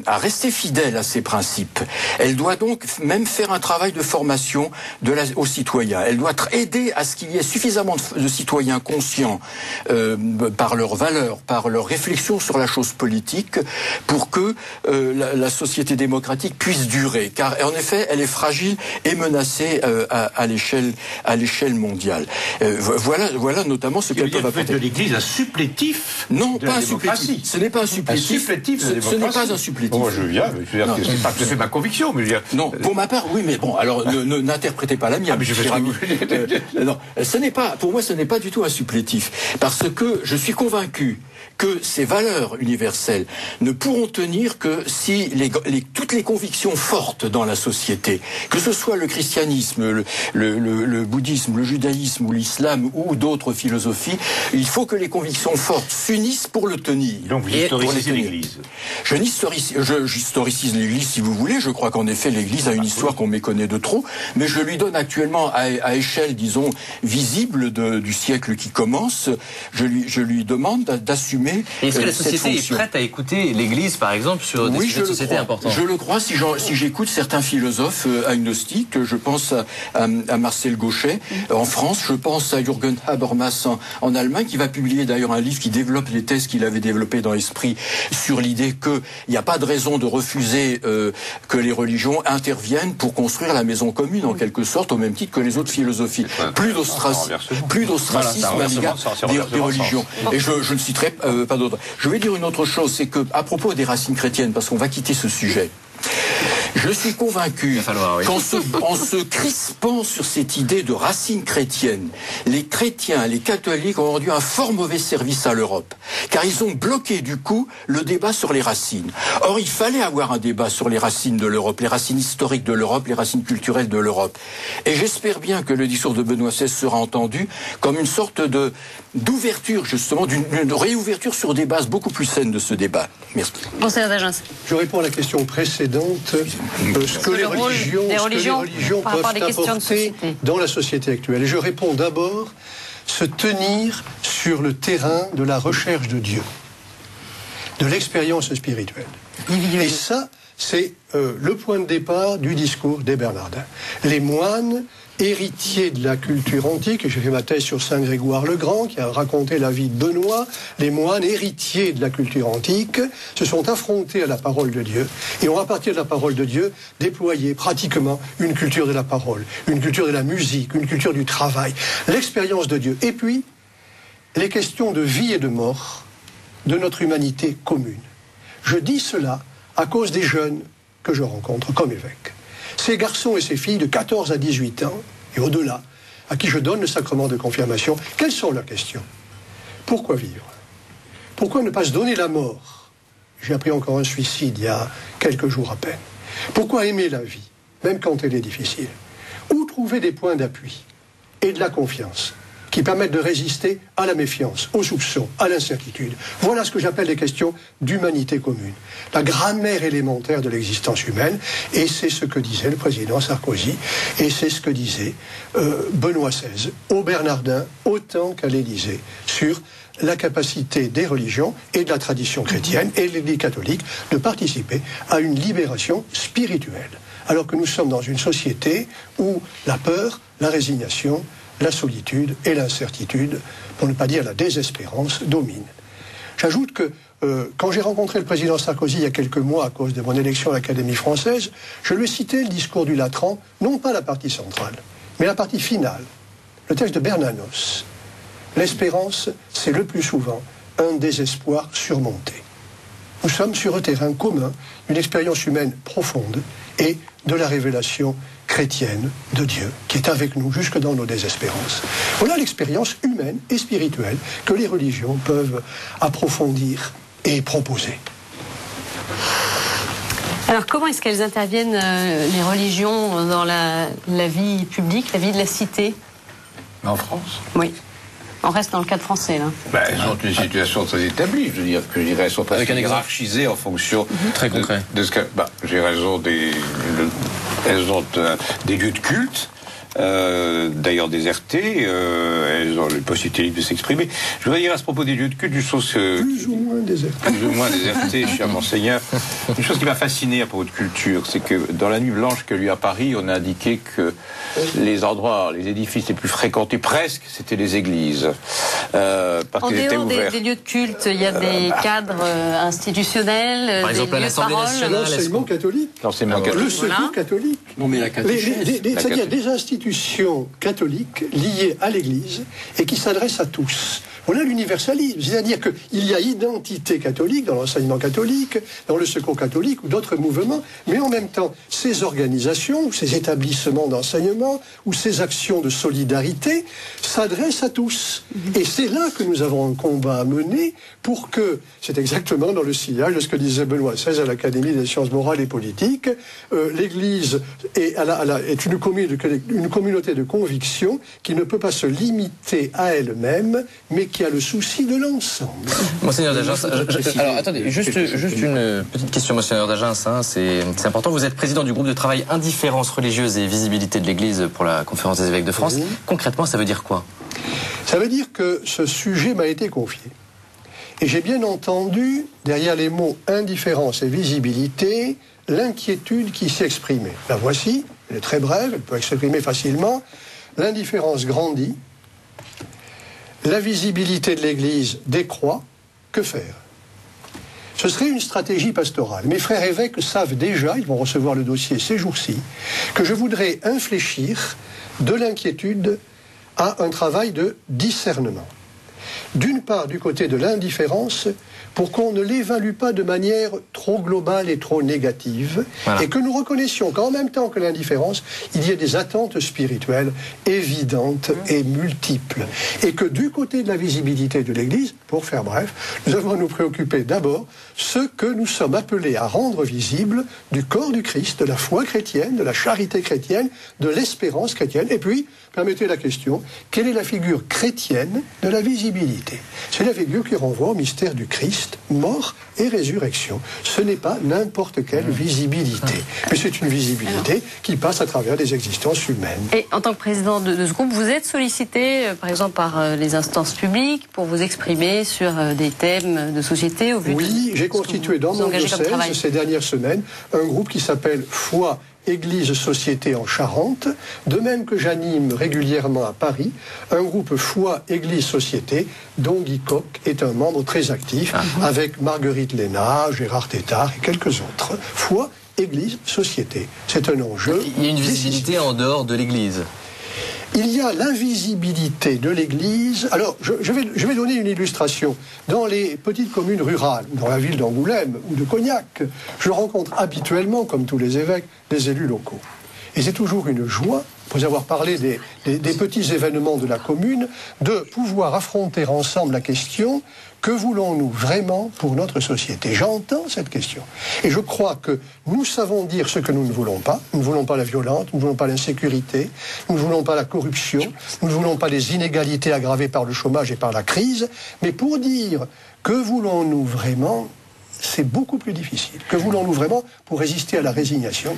rester fidèle à ses principes. Elle doit donc même faire un travail de formation aux citoyens. Elle doit aider à ce qu'il y ait suffisamment de citoyens conscients par leurs valeurs, par leurs réflexions sur la chose politique, pour que la société démocratique puisse durer. Car en effet, elle est fragile et menacée à l'échelle mondiale. Voilà notamment ce qu'elle peut apporter. De l'Église un supplétif. Non, de pas la un supplétif. Ce n'est pas un supplétif. Ce n'est pas un supplétif. Moi, je viens, c'est pas tout à fait ma conviction, mais je veux dire. Non, pour ma part, oui, mais bon, alors n'interprétez pas la mienne. Mais je fais non, pour moi, ce n'est pas du tout un supplétif, parce que je suis convaincu que ces valeurs universelles ne pourront tenir que si toutes les convictions fortes dans la société, que ce soit le christianisme, le bouddhisme, le judaïsme ou l'islam ou d'autres philosophies, il faut que les convictions fortes s'unissent pour le tenir. Donc vous historicisez l'Église. J'historicise l'Église si vous voulez. Je crois qu'en effet l'Église a une histoire qu'on méconnaît de trop, mais je lui donne actuellement à échelle, disons, visible du siècle qui commence, je lui demande d'assumer. Est-ce que la société est prête à écouter l'Église, par exemple, sur des sujets de société importants? Je le crois. Si j'écoute certains philosophes agnostiques, je pense à Marcel Gauchet en France, je pense à Jürgen Habermas en Allemagne, qui va publier d'ailleurs un livre qui développe les thèses qu'il avait développées dans l'esprit sur l'idée qu'il n'y a pas de raison de refuser que les religions interviennent pour construire la maison commune, en quelque sorte, au même titre que les autres philosophies. Plus d'ostracisme à l'égard des religions. Et je ne citerai pas d'autre. Je vais dire une autre chose, c'est que à propos des racines chrétiennes, parce qu'on va quitter ce sujet, je suis convaincu qu'en se crispant sur cette idée de racines chrétiennes, les chrétiens, les catholiques ont rendu un fort mauvais service à l'Europe, car ils ont bloqué du coup le débat sur les racines. Or, il fallait avoir un débat sur les racines de l'Europe, les racines historiques de l'Europe, les racines culturelles de l'Europe. Et j'espère bien que le discours de Benoît XVI sera entendu comme une sorte d'ouverture, justement, d'une réouverture sur des bases beaucoup plus saines de ce débat. Merci. Monseigneur d'Agens. Je réponds à la question précédente. Ce que les religions peuvent apporter dans la société actuelle. Et je réponds d'abord, se tenir sur le terrain de la recherche de Dieu, de l'expérience spirituelle. Et ça, c'est le point de départ du discours des Bernardins. Les moines, héritiers de la culture antique, j'ai fait ma thèse sur Saint Grégoire le Grand, qui a raconté la vie de Benoît, les moines, héritiers de la culture antique, se sont affrontés à la parole de Dieu, et ont à partir de la parole de Dieu déployé pratiquement une culture de la parole, une culture de la musique, une culture du travail, l'expérience de Dieu. Et puis, les questions de vie et de mort de notre humanité commune. Je dis cela à cause des jeunes que je rencontre comme évêque. Ces garçons et ces filles de 14 à 18 ans, et au-delà, à qui je donne le sacrement de confirmation, quelles sont leurs questions? Pourquoi vivre? Pourquoi ne pas se donner la mort? J'ai appris encore un suicide il y a quelques jours à peine. Pourquoi aimer la vie, même quand elle est difficile? Où trouver des points d'appui et de la confiance qui permettent de résister à la méfiance, aux soupçons, à l'incertitude. Voilà ce que j'appelle les questions d'humanité commune. La grammaire élémentaire de l'existence humaine, et c'est ce que disait le président Sarkozy, et c'est ce que disait Benoît XVI, aux Bernardins, autant qu'à l'Élysée, sur la capacité des religions et de la tradition chrétienne et de l'Église catholique de participer à une libération spirituelle. Alors que nous sommes dans une société où la peur, la résignation, la solitude et l'incertitude, pour ne pas dire la désespérance, dominent. J'ajoute que quand j'ai rencontré le président Sarkozy il y a quelques mois à cause de mon élection à l'Académie française, je lui ai cité le discours du Latran, non pas la partie centrale, mais la partie finale, le texte de Bernanos. L'espérance, c'est le plus souvent un désespoir surmonté. Nous sommes sur un terrain commun, une expérience humaine profonde et de la révélation chrétienne de Dieu, qui est avec nous jusque dans nos désespérances. Voilà l'expérience humaine et spirituelle que les religions peuvent approfondir et proposer. Alors comment est-ce qu'elles interviennent, les religions, dans la vie publique, la vie de la cité? En France? Oui. On reste dans le cadre français, là. Elles ont une situation très établie, je veux dire, que je dirais, elles sont presque hiérarchisées en fonction très concret de ce que... j'ai raison elles ont des lieux de culte, d'ailleurs désertés, elles ont la possibilité libre de s'exprimer. Je voudrais dire à ce propos des lieux de culte, une chose plus ou moins désertés, cher Monseigneur. Une chose qui m'a fasciné à propos de culture, c'est que dans la nuit blanche qu'il y a eu à Paris, on a indiqué que les endroits, les édifices les plus fréquentés presque, c'était les églises. En dehors des lieux de culte, il y a des cadres institutionnels, par exemple, des lieux de parole. L'enseignement catholique. Le secours catholique. Non, mais la catéchèse. C'est-à-dire des institutions catholiques liées à l'Église et qui s'adressent à tous. Voilà l'universalisme, c'est-à-dire qu'il y a identité catholique dans l'enseignement catholique, dans le secours catholique ou d'autres mouvements, mais en même temps, ces organisations, ces établissements d'enseignement ou ces actions de solidarité s'adressent à tous. Et c'est là que nous avons un combat à mener pour que, c'est exactement dans le sillage de ce que disait Benoît XVI à l'Académie des sciences morales et politiques, l'Église est une communauté de conviction qui ne peut pas se limiter à elle-même, mais qui a le souci de l'ensemble. Monseigneur d'Agens, alors attendez, juste une petite question, Monseigneur d'Agens, hein, c'est important. Vous êtes président du groupe de travail Indifférence religieuse et visibilité de l'Église pour la Conférence des évêques de France. Oui. Concrètement, ça veut dire quoi? Ça veut dire que ce sujet m'a été confié. Et j'ai bien entendu, derrière les mots indifférence et visibilité, l'inquiétude qui s'y exprimait. La voici, elle est très brève, elle peut s'exprimer facilement. L'indifférence grandit. La visibilité de l'Église décroît, que faire? Ce serait une stratégie pastorale. Mes frères évêques savent déjà, ils vont recevoir le dossier ces jours-ci, que je voudrais infléchir de l'inquiétude à un travail de discernement. D'une part, du côté de l'indifférence, pour qu'on ne l'évalue pas de manière trop globale et trop négative, voilà. Et que nous reconnaissions qu'en même temps que l'indifférence, il y ait des attentes spirituelles évidentes et multiples. Et que du côté de la visibilité de l'Église, pour faire bref, nous avons à nous préoccuper d'abord ce que nous sommes appelés à rendre visible du corps du Christ, de la foi chrétienne, de la charité chrétienne, de l'espérance chrétienne, et puis permettez la question, quelle est la figure chrétienne de la visibilité? C'est la figure qui renvoie au mystère du Christ, mort et résurrection. Ce n'est pas n'importe quelle visibilité, mais c'est une visibilité qui passe à travers des existences humaines. Et en tant que président de ce groupe, vous êtes sollicité, par exemple, par les instances publiques pour vous exprimer sur des thèmes de société au but Oui, j'ai constitué dans mon diocèse ces dernières semaines un groupe qui s'appelle Foi, Église, Société en Charente, de même que j'anime régulièrement à Paris un groupe Foi, Église, Société, dont Guy Coq est un membre très actif, avec Marguerite Lénat, Gérard Tétard et quelques autres. Foi, Église, Société. C'est un enjeu. Il y a une visibilité en dehors de l'Église. Il y a l'invisibilité de l'Église. Alors, je vais donner une illustration. Dans les petites communes rurales, dans la ville d'Angoulême ou de Cognac, je rencontre habituellement, comme tous les évêques, des élus locaux. Et c'est toujours une joie, après avoir parlé des petits événements de la commune, de pouvoir affronter ensemble la question: que voulons-nous vraiment pour notre société? J'entends cette question. Et je crois que nous savons dire ce que nous ne voulons pas. Nous ne voulons pas la violence, nous ne voulons pas l'insécurité, nous ne voulons pas la corruption, nous ne voulons pas les inégalités aggravées par le chômage et par la crise. Mais pour dire que voulons-nous vraiment, c'est beaucoup plus difficile. Que voulons-nous vraiment pour résister à la résignation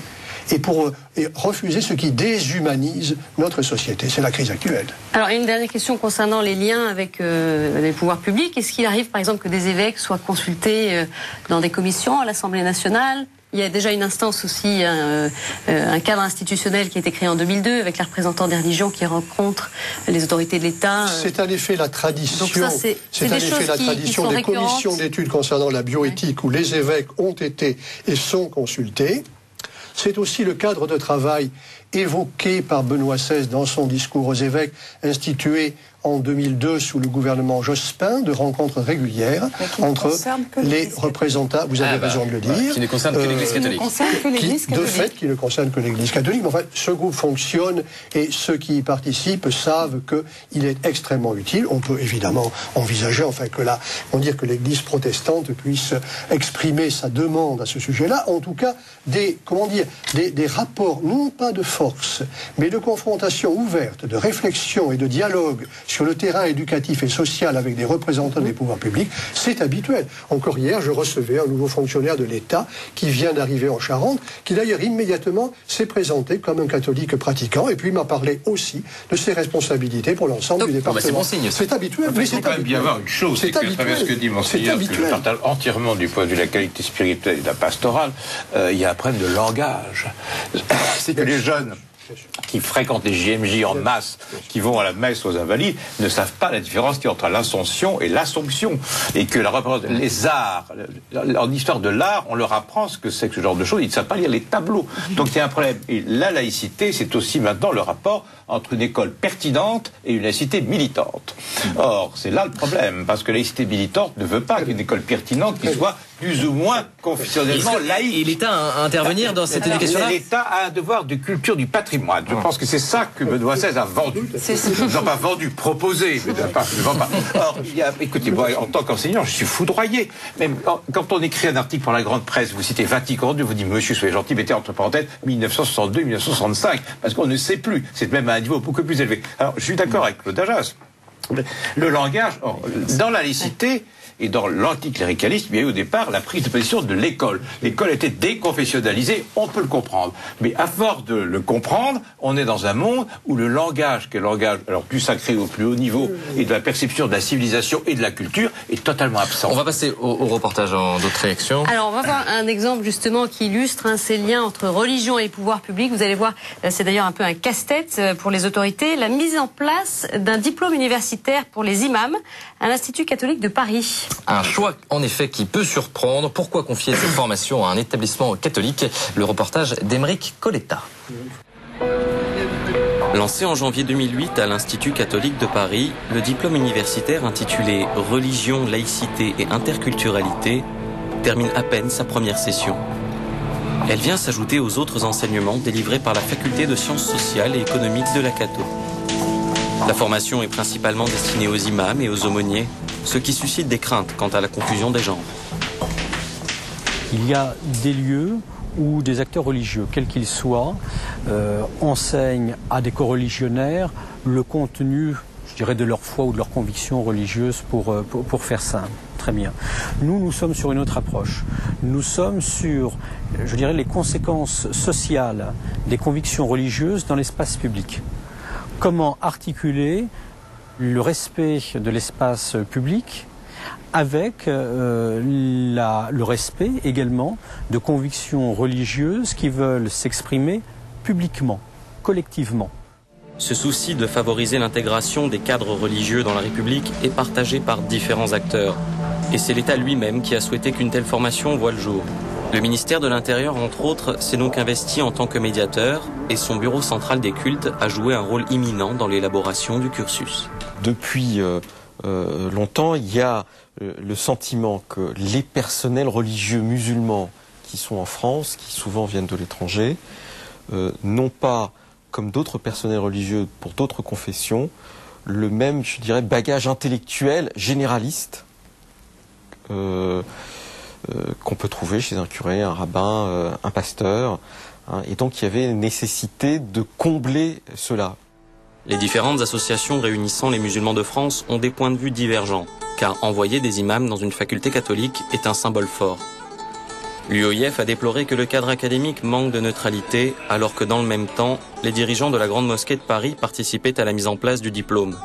et pour refuser ce qui déshumanise notre société? C'est la crise actuelle. Alors, une dernière question concernant les liens avec les pouvoirs publics. Est-ce qu'il arrive, par exemple, que des évêques soient consultés dans des commissions à l'Assemblée nationale? Il y a déjà une instance aussi, un cadre institutionnel qui a été créé en 2002 avec les représentants des religions qui rencontrent les autorités de l'État. C'est en effet la tradition. Donc ça, c'est en effet la tradition des commissions d'études concernant la bioéthique, où les évêques ont été et sont consultés. C'est aussi le cadre de travail évoqué par Benoît XVI dans son discours aux évêques, institué en 2002 sous le gouvernement Jospin, de rencontres régulières entre les représentants, vous avez raison de le dire, qui ne concerne que l'Église catholique. De fait, qui ne concerne que l'Église catholique. Mais enfin, ce groupe fonctionne et ceux qui y participent savent qu'il est extrêmement utile. On peut évidemment envisager, enfin, que l'Église protestante puisse exprimer sa demande à ce sujet-là. En tout cas, des rapports, non pas de force, mais de confrontation ouverte, de réflexion et de dialogue sur le terrain éducatif et social avec des représentants des pouvoirs publics, c'est habituel. Encore hier, je recevais un nouveau fonctionnaire de l'État qui vient d'arriver en Charente, qui d'ailleurs immédiatement s'est présenté comme un catholique pratiquant, et puis il m'a parlé aussi de ses responsabilités pour l'ensemble du département. C'est bon signe. C'est habituel. Il faut quand même bien voir une chose, c'est qu'à travers ce que dit Monseigneur, que je partage entièrement du point de vue de la qualité spirituelle et de la pastorale, il y a un problème de langage. C'est que les jeunes qui fréquentent les JMJ en masse, qui vont à la messe aux Invalides, ne savent pas la différence qu'il y a entre l'Assomption et l'Assomption. Et que les arts, en histoire de l'art, on leur apprend ce que c'est que ce genre de choses, ils ne savent pas lire les tableaux. Donc il y a un problème. Et la laïcité, c'est aussi maintenant le rapport entre une école pertinente et une laïcité militante. Or, c'est là le problème, parce que la laïcité militante ne veut pas qu'une école pertinente qui soit plus ou moins confessionnellement laïque. Et l'État à intervenir dans cette éducation-là? L'État a un devoir de culture du patrimoine. Je pense que c'est ça que Benoît XVI a vendu. Non, pas vendu, proposé. Mais pas. Or, écoutez, moi, en tant qu'enseignant, je suis foudroyé. Même quand on écrit un article pour la grande presse, vous citez Vatican II, vous dites, monsieur, soyez gentil, mettez entre parenthèses 1962, 1965, parce qu'on ne sait plus. C'est même à un niveau beaucoup plus élevé. Alors, je suis d'accord avec Claude Ajas. Le langage, dans la laïcité et dans l'anticléricalisme, il y a eu au départ la prise de position de l'école. L'école était déconfessionnalisée, on peut le comprendre. Mais à force de le comprendre, on est dans un monde où le langage, qui est le langage alors plus sacré au plus haut niveau, et de la perception de la civilisation et de la culture, est totalement absent. On va passer au reportage en d'autres réactions. Alors, on va voir un exemple justement qui illustre ces liens entre religion et pouvoir public. Vous allez voir, c'est d'ailleurs un peu un casse-tête pour les autorités, la mise en place d'un diplôme universitaire pour les imams à l'Institut catholique de Paris. Un choix, en effet, qui peut surprendre. Pourquoi confier cette formation à un établissement catholique? Le reportage d'Émeric Coletta. Lancé en janvier 2008 à l'Institut catholique de Paris, le diplôme universitaire intitulé « Religion, laïcité et interculturalité » termine à peine sa première session. Elle vient s'ajouter aux autres enseignements délivrés par la faculté de sciences sociales et économiques de la Cato. La formation est principalement destinée aux imams et aux aumôniers, ce qui suscite des craintes quant à la confusion des genres. Il y a des lieux où des acteurs religieux, quels qu'ils soient, enseignent à des coreligionnaires le contenu, je dirais, de leur foi ou de leur conviction religieuse pour faire simple. Très bien. Nous sommes sur une autre approche. Nous sommes sur, je dirais, les conséquences sociales des convictions religieuses dans l'espace public. Comment articuler le respect de l'espace public avec le respect également de convictions religieuses qui veulent s'exprimer publiquement, collectivement. Ce souci de favoriser l'intégration des cadres religieux dans la République est partagé par différents acteurs. Et c'est l'État lui-même qui a souhaité qu'une telle formation voie le jour. Le ministère de l'Intérieur, entre autres, s'est donc investi en tant que médiateur et son bureau central des cultes a joué un rôle imminent dans l'élaboration du cursus. Depuis longtemps, il y a le sentiment que les personnels religieux musulmans qui sont en France, qui souvent viennent de l'étranger, n'ont pas, comme d'autres personnels religieux pour d'autres confessions, le même, je dirais, bagage intellectuel généraliste qu'on peut trouver chez un curé, un rabbin, un pasteur. Et donc il y avait nécessité de combler cela. Les différentes associations réunissant les musulmans de France ont des points de vue divergents, car envoyer des imams dans une faculté catholique est un symbole fort. L'UOIF a déploré que le cadre académique manque de neutralité, alors que dans le même temps, les dirigeants de la Grande Mosquée de Paris participaient à la mise en place du diplôme.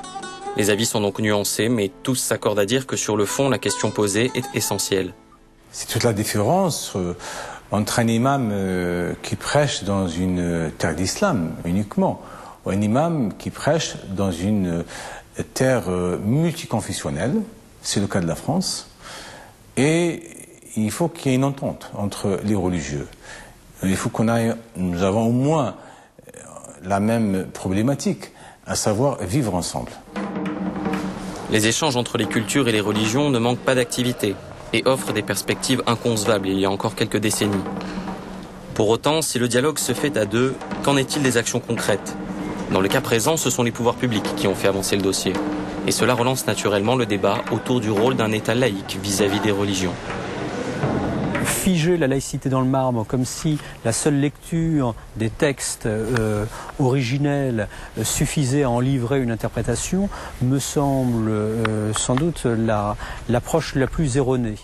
Les avis sont donc nuancés, mais tous s'accordent à dire que sur le fond, la question posée est essentielle. C'est toute la différence entre un imam qui prêche dans une terre d'islam uniquement, ou un imam qui prêche dans une terre multiconfessionnelle, c'est le cas de la France, et il faut qu'il y ait une entente entre les religieux. Il faut nous avons au moins la même problématique, à savoir vivre ensemble. Les échanges entre les cultures et les religions ne manquent pas d'activité et offrent des perspectives inconcevables il y a encore quelques décennies. Pour autant, si le dialogue se fait à deux, qu'en est-il des actions concrètes ? Dans le cas présent, ce sont les pouvoirs publics qui ont fait avancer le dossier. Et cela relance naturellement le débat autour du rôle d'un État laïque vis-à-vis des religions. Figer la laïcité dans le marbre comme si la seule lecture des textes originels suffisait à en livrer une interprétation me semble sans doute l'approche la plus erronée.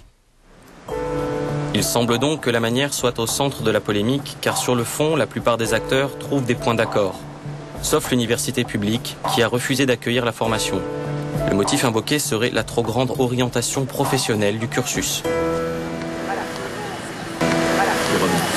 Il semble donc que la manière soit au centre de la polémique, car sur le fond, la plupart des acteurs trouvent des points d'accord. Sauf l'université publique, qui a refusé d'accueillir la formation. Le motif invoqué serait la trop grande orientation professionnelle du cursus.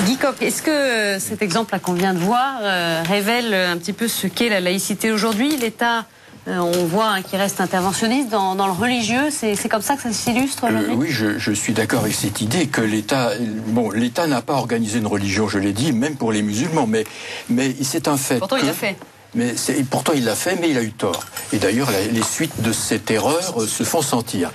Guy Coq, est-ce que cet exemple qu'on vient de voir révèle un petit peu ce qu'est la laïcité aujourd'hui ? L'État, on voit qu'il reste interventionniste dans le religieux, c'est comme ça que ça s'illustre aujourd'hui ? Oui, je suis d'accord avec cette idée que l'État n'a pas organisé une religion, je l'ai dit, même pour les musulmans, mais c'est un fait. Pourtant, il l'a fait. Pourtant, il l'a fait, mais il a eu tort. Et d'ailleurs, les suites de cette erreur se font sentir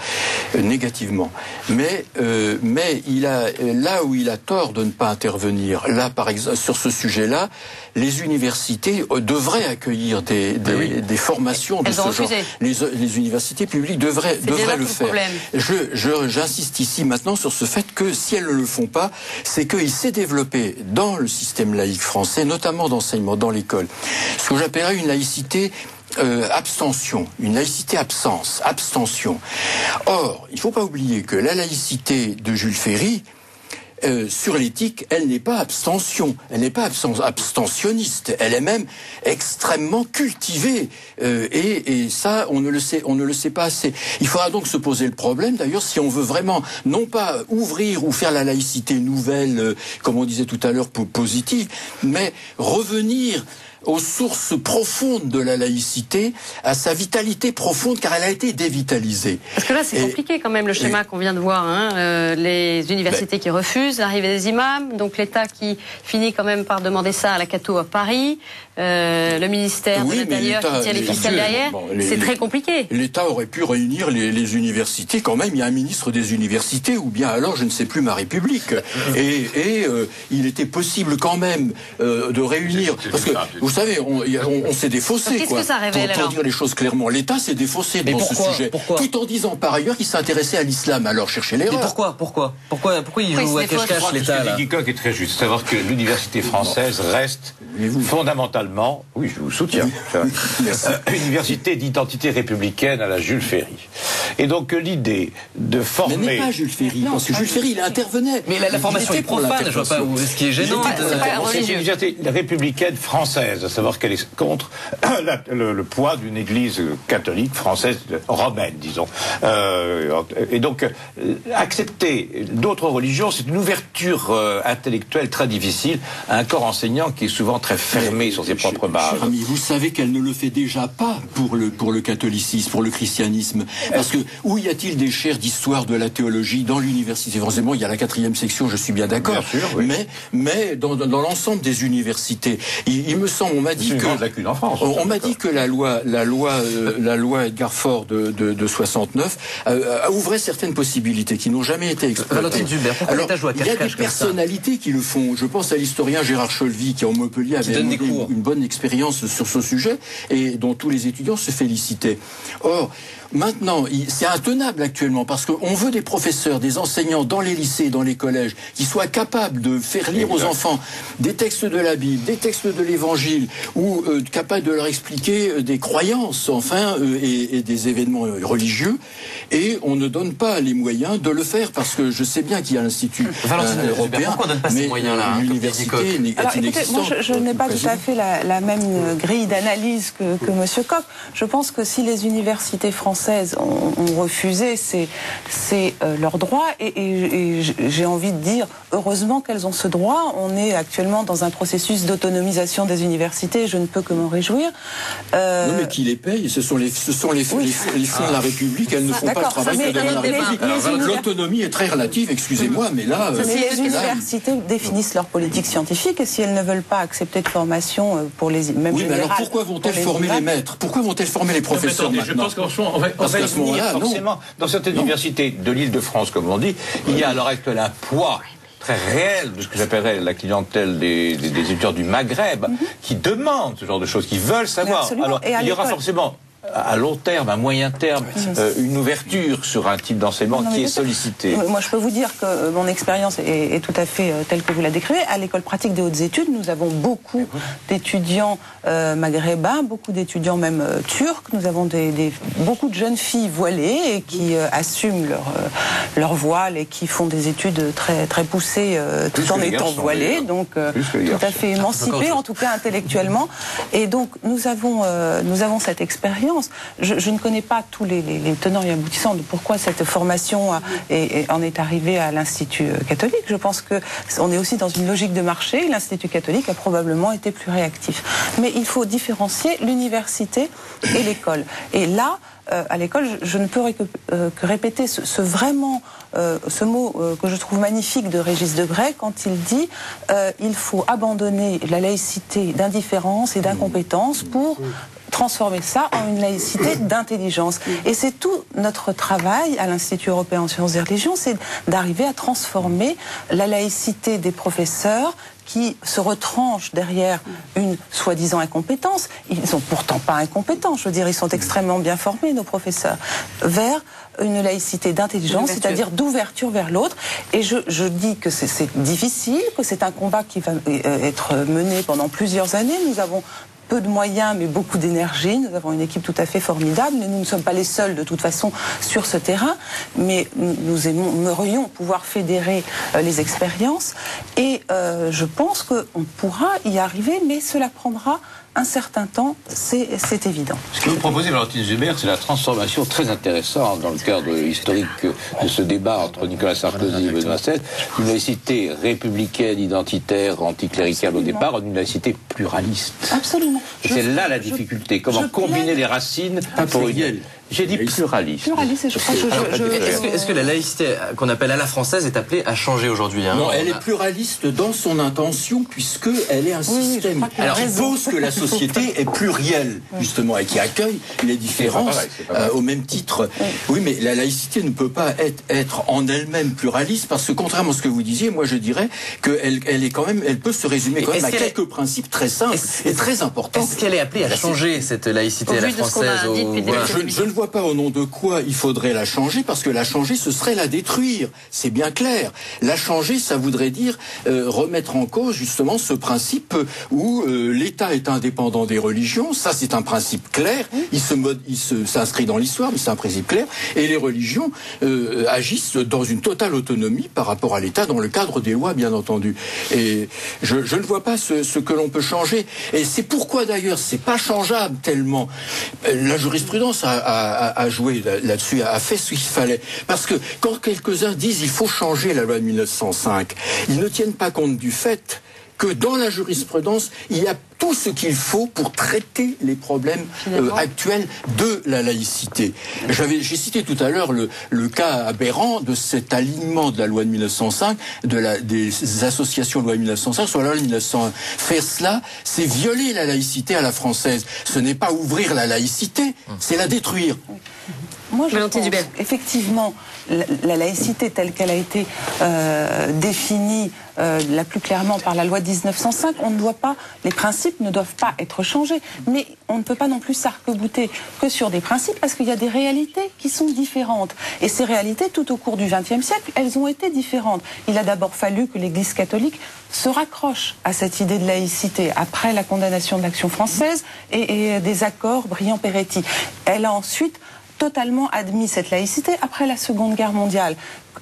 négativement. Mais là où il a tort de ne pas intervenir, là, par exemple, sur ce sujet-là, les universités devraient accueillir des formations de ce genre. Les universités publiques devraient le faire. J'insiste ici maintenant sur ce fait que si elles ne le font pas, c'est qu'il s'est développé dans le système laïque français, notamment d'enseignement, dans l'école, ce que j'appellerais une laïcité abstention, une laïcité abstention. Or, il ne faut pas oublier que la laïcité de Jules Ferry, sur l'éthique, elle n'est pas abstention, elle n'est pas abstentionniste, elle est même extrêmement cultivée, et ça on ne le sait pas assez. Il faudra donc se poser le problème, d'ailleurs, si on veut vraiment non pas ouvrir ou faire la laïcité nouvelle, comme on disait tout à l'heure, positive, mais revenir aux sources profondes de la laïcité, à sa vitalité profonde, car elle a été dévitalisée. Parce que là, c'est compliqué quand même, le schéma qu'on vient de voir. Les universités qui refusent, l'arrivée des imams, donc l'État qui finit quand même par demander ça à la Cato à Paris, le ministère de l'Intérieur qui tient les ficelles derrière. C'est très compliqué. L'État aurait pu réunir les universités quand même. Il y a un ministre des universités, ou bien alors, je ne sais plus, ma République. Et il était possible quand même de réunir... Parce que, vous savez, on s'est défaussé. Qu'est-ce que ça révèle, pour dire les choses clairement, l'État s'est défaussé dans ce sujet. Tout en disant par ailleurs qu'il s'intéressait à l'islam. Alors cherchez l'erreur. Mais pourquoi il joue à cache-cache, l'État, là ? Guy Coq est très juste. Savoir que l'université française reste fondamentalement, oui, je vous soutiens, université d'identité républicaine à la Jules Ferry. Et donc l'idée de former... Mais n'est pas Jules Ferry, parce que Jules Ferry, il intervenait. Mais la formation est profane, je vois pas où ce qui est gênant. C'est une université républicaine française, à savoir qu'elle est contre le poids d'une église catholique française, romaine, disons. Et donc, accepter d'autres religions, c'est une ouverture intellectuelle très difficile à un corps enseignant qui est souvent très fermé sur ses propres bases. Cher ami, vous savez qu'elle ne le fait déjà pas pour le catholicisme, pour le christianisme. Parce que où y a-t-il des chaires d'histoire de la théologie dans l'université? Forcément, il y a la 4e section, je suis bien d'accord. Oui. Mais dans l'ensemble des universités, il me semble, on m'a dit que en France, on m'a dit que la loi Edgar Faure de 69 ouvrait certaines possibilités qui n'ont jamais été exploitées. Alors, il y a des personnalités qui le font. Je pense à l'historien Gérard Cholvy qui en Montpellier avait une bonne expérience sur ce sujet et dont tous les étudiants se félicitaient. Or, maintenant, c'est intenable actuellement parce qu'on veut des professeurs, des enseignants dans les lycées, dans les collèges, qui soient capables de faire lire aux enfants des textes de la Bible, des textes de l'Évangile, ou capables de leur expliquer des croyances, enfin, et des événements religieux. Et on ne donne pas les moyens de le faire parce que je sais bien qu'il y a l'Institut européen, pourquoi on donne pas ces moyens-là, l'université est inexistante. Moi, je n'ai pas tout à fait la même grille d'analyse que Monsieur Koch. Je pense que si les universités françaises ont refusé, c'est leur droit et j'ai envie de dire heureusement qu'elles ont ce droit. On est actuellement dans un processus d'autonomisation des universités, je ne peux que m'en réjouir. Non mais qui les paye? Ce sont les fonds de la République, elles ne font pas le travail que demande la République. L'autonomie est très relative, excusez-moi, mais là... les universités définissent leur politique scientifique et si elles ne veulent pas accepter de formation pour les... Même oui, mais alors pourquoi vont-elles former les maîtres? Pourquoi vont-elles former les professeurs maintenant? Je pense qu'en fait, forcément, dans certaines universités de l'Île-de-France, comme on dit, il y a à l'heure actuelle un poids très réel de ce que j'appellerais la clientèle des étudiants du Maghreb qui demandent ce genre de choses, qui veulent savoir. Alors, il y aura forcément à long terme, à moyen terme, une ouverture sur un type d'enseignement qui est sollicité. Moi, je peux vous dire que mon expérience est tout à fait telle que vous la décrivez. À l'école pratique des hautes études, nous avons beaucoup d'étudiants maghrébins, beaucoup d'étudiants même turcs. Nous avons beaucoup de jeunes filles voilées et qui assument leur voile et qui font des études très, très poussées tout en étant voilées. Donc, tout à fait émancipées, en tout cas intellectuellement. Et donc, nous avons cette expérience. Je ne connais pas tous les tenants et aboutissants de pourquoi cette formation en est arrivée à l'Institut catholique. Je pense qu'on est aussi dans une logique de marché. L'Institut catholique a probablement été plus réactif. Mais il faut différencier l'université et l'école. Et là, à l'école, je ne peux que répéter ce mot que je trouve magnifique de Régis Debray quand il dit il faut abandonner la laïcité d'indifférence et d'incompétence pour transformer ça en une laïcité d'intelligence. Et c'est tout notre travail à l'Institut européen en sciences et religions, c'est d'arriver à transformer la laïcité des professeurs qui se retranchent derrière une soi-disant incompétence. Ils ne sont pourtant pas incompétents, je veux dire, ils sont extrêmement bien formés, nos professeurs, vers une laïcité d'intelligence, c'est-à-dire d'ouverture vers l'autre. Et je dis que c'est difficile, que c'est un combat qui va être mené pendant plusieurs années. Nous avons peu de moyens, mais beaucoup d'énergie. Nous avons une équipe tout à fait formidable. Mais nous ne sommes pas les seuls, de toute façon, sur ce terrain. Mais nous aimerions pouvoir fédérer les expériences. Et je pense qu'on pourra y arriver, mais cela prendra un certain temps, c'est évident. Ce que vous proposez, Valentine Zuber, c'est la transformation très intéressante dans le cadre historique de ce débat entre Nicolas Sarkozy et Benoît XVI, une laïcité républicaine, identitaire, anticléricale au départ, en une laïcité pluraliste. Absolument. Et c'est là la difficulté. Comment combiner les racines pour une... J'ai dit pluraliste. Pluraliste, je crois que Est-ce que la laïcité qu'on appelle à la française est appelée à changer aujourd'hui? Non, elle est pluraliste dans son intention puisqu'elle est un système qui pose que la société est plurielle, justement, et qui accueille les différences au même titre. Oui, mais la laïcité ne peut pas être en elle-même pluraliste parce que, contrairement à ce que vous disiez, moi je dirais qu'elle est quand même, elle peut se résumer quand même à quelques principes très simples et très importants. Est-ce qu'elle est appelée à changer cette laïcité à la française? Je ne vois pas au nom de quoi il faudrait la changer, parce que la changer, ce serait la détruire. C'est bien clair. La changer, ça voudrait dire remettre en cause justement ce principe où l'État est indépendant des religions. Ça, c'est un principe clair. Il s'inscrit dans l'histoire, mais c'est un principe clair. Et les religions agissent dans une totale autonomie par rapport à l'État, dans le cadre des lois, bien entendu. Et je ne vois pas ce que l'on peut changer. Et c'est pourquoi d'ailleurs c'est pas changeable tellement. La jurisprudence a joué là-dessus, a fait ce qu'il fallait. Parce que quand quelques-uns disent il faut changer la loi de 1905, ils ne tiennent pas compte du fait que dans la jurisprudence, il y a tout ce qu'il faut pour traiter les problèmes actuels de la laïcité. J'ai cité tout à l'heure le cas aberrant de cet alignement de la loi de 1905, des associations de loi de 1905 sur la loi de 1901. Faire cela, c'est violer la laïcité à la française. Ce n'est pas ouvrir la laïcité, c'est la détruire. Moi, je pense effectivement la laïcité telle qu'elle a été définie la plus clairement par la loi de 1905, les principes ne doivent pas être changés. Mais on ne peut pas non plus s'arc-bouter que sur des principes, parce qu'il y a des réalités qui sont différentes. Et ces réalités, tout au cours du XXe siècle, elles ont été différentes. Il a d'abord fallu que l'Église catholique se raccroche à cette idée de laïcité après la condamnation de l'Action française et des accords Briand-Peretti. Elle a ensuite totalement admis cette laïcité après la Seconde Guerre mondiale.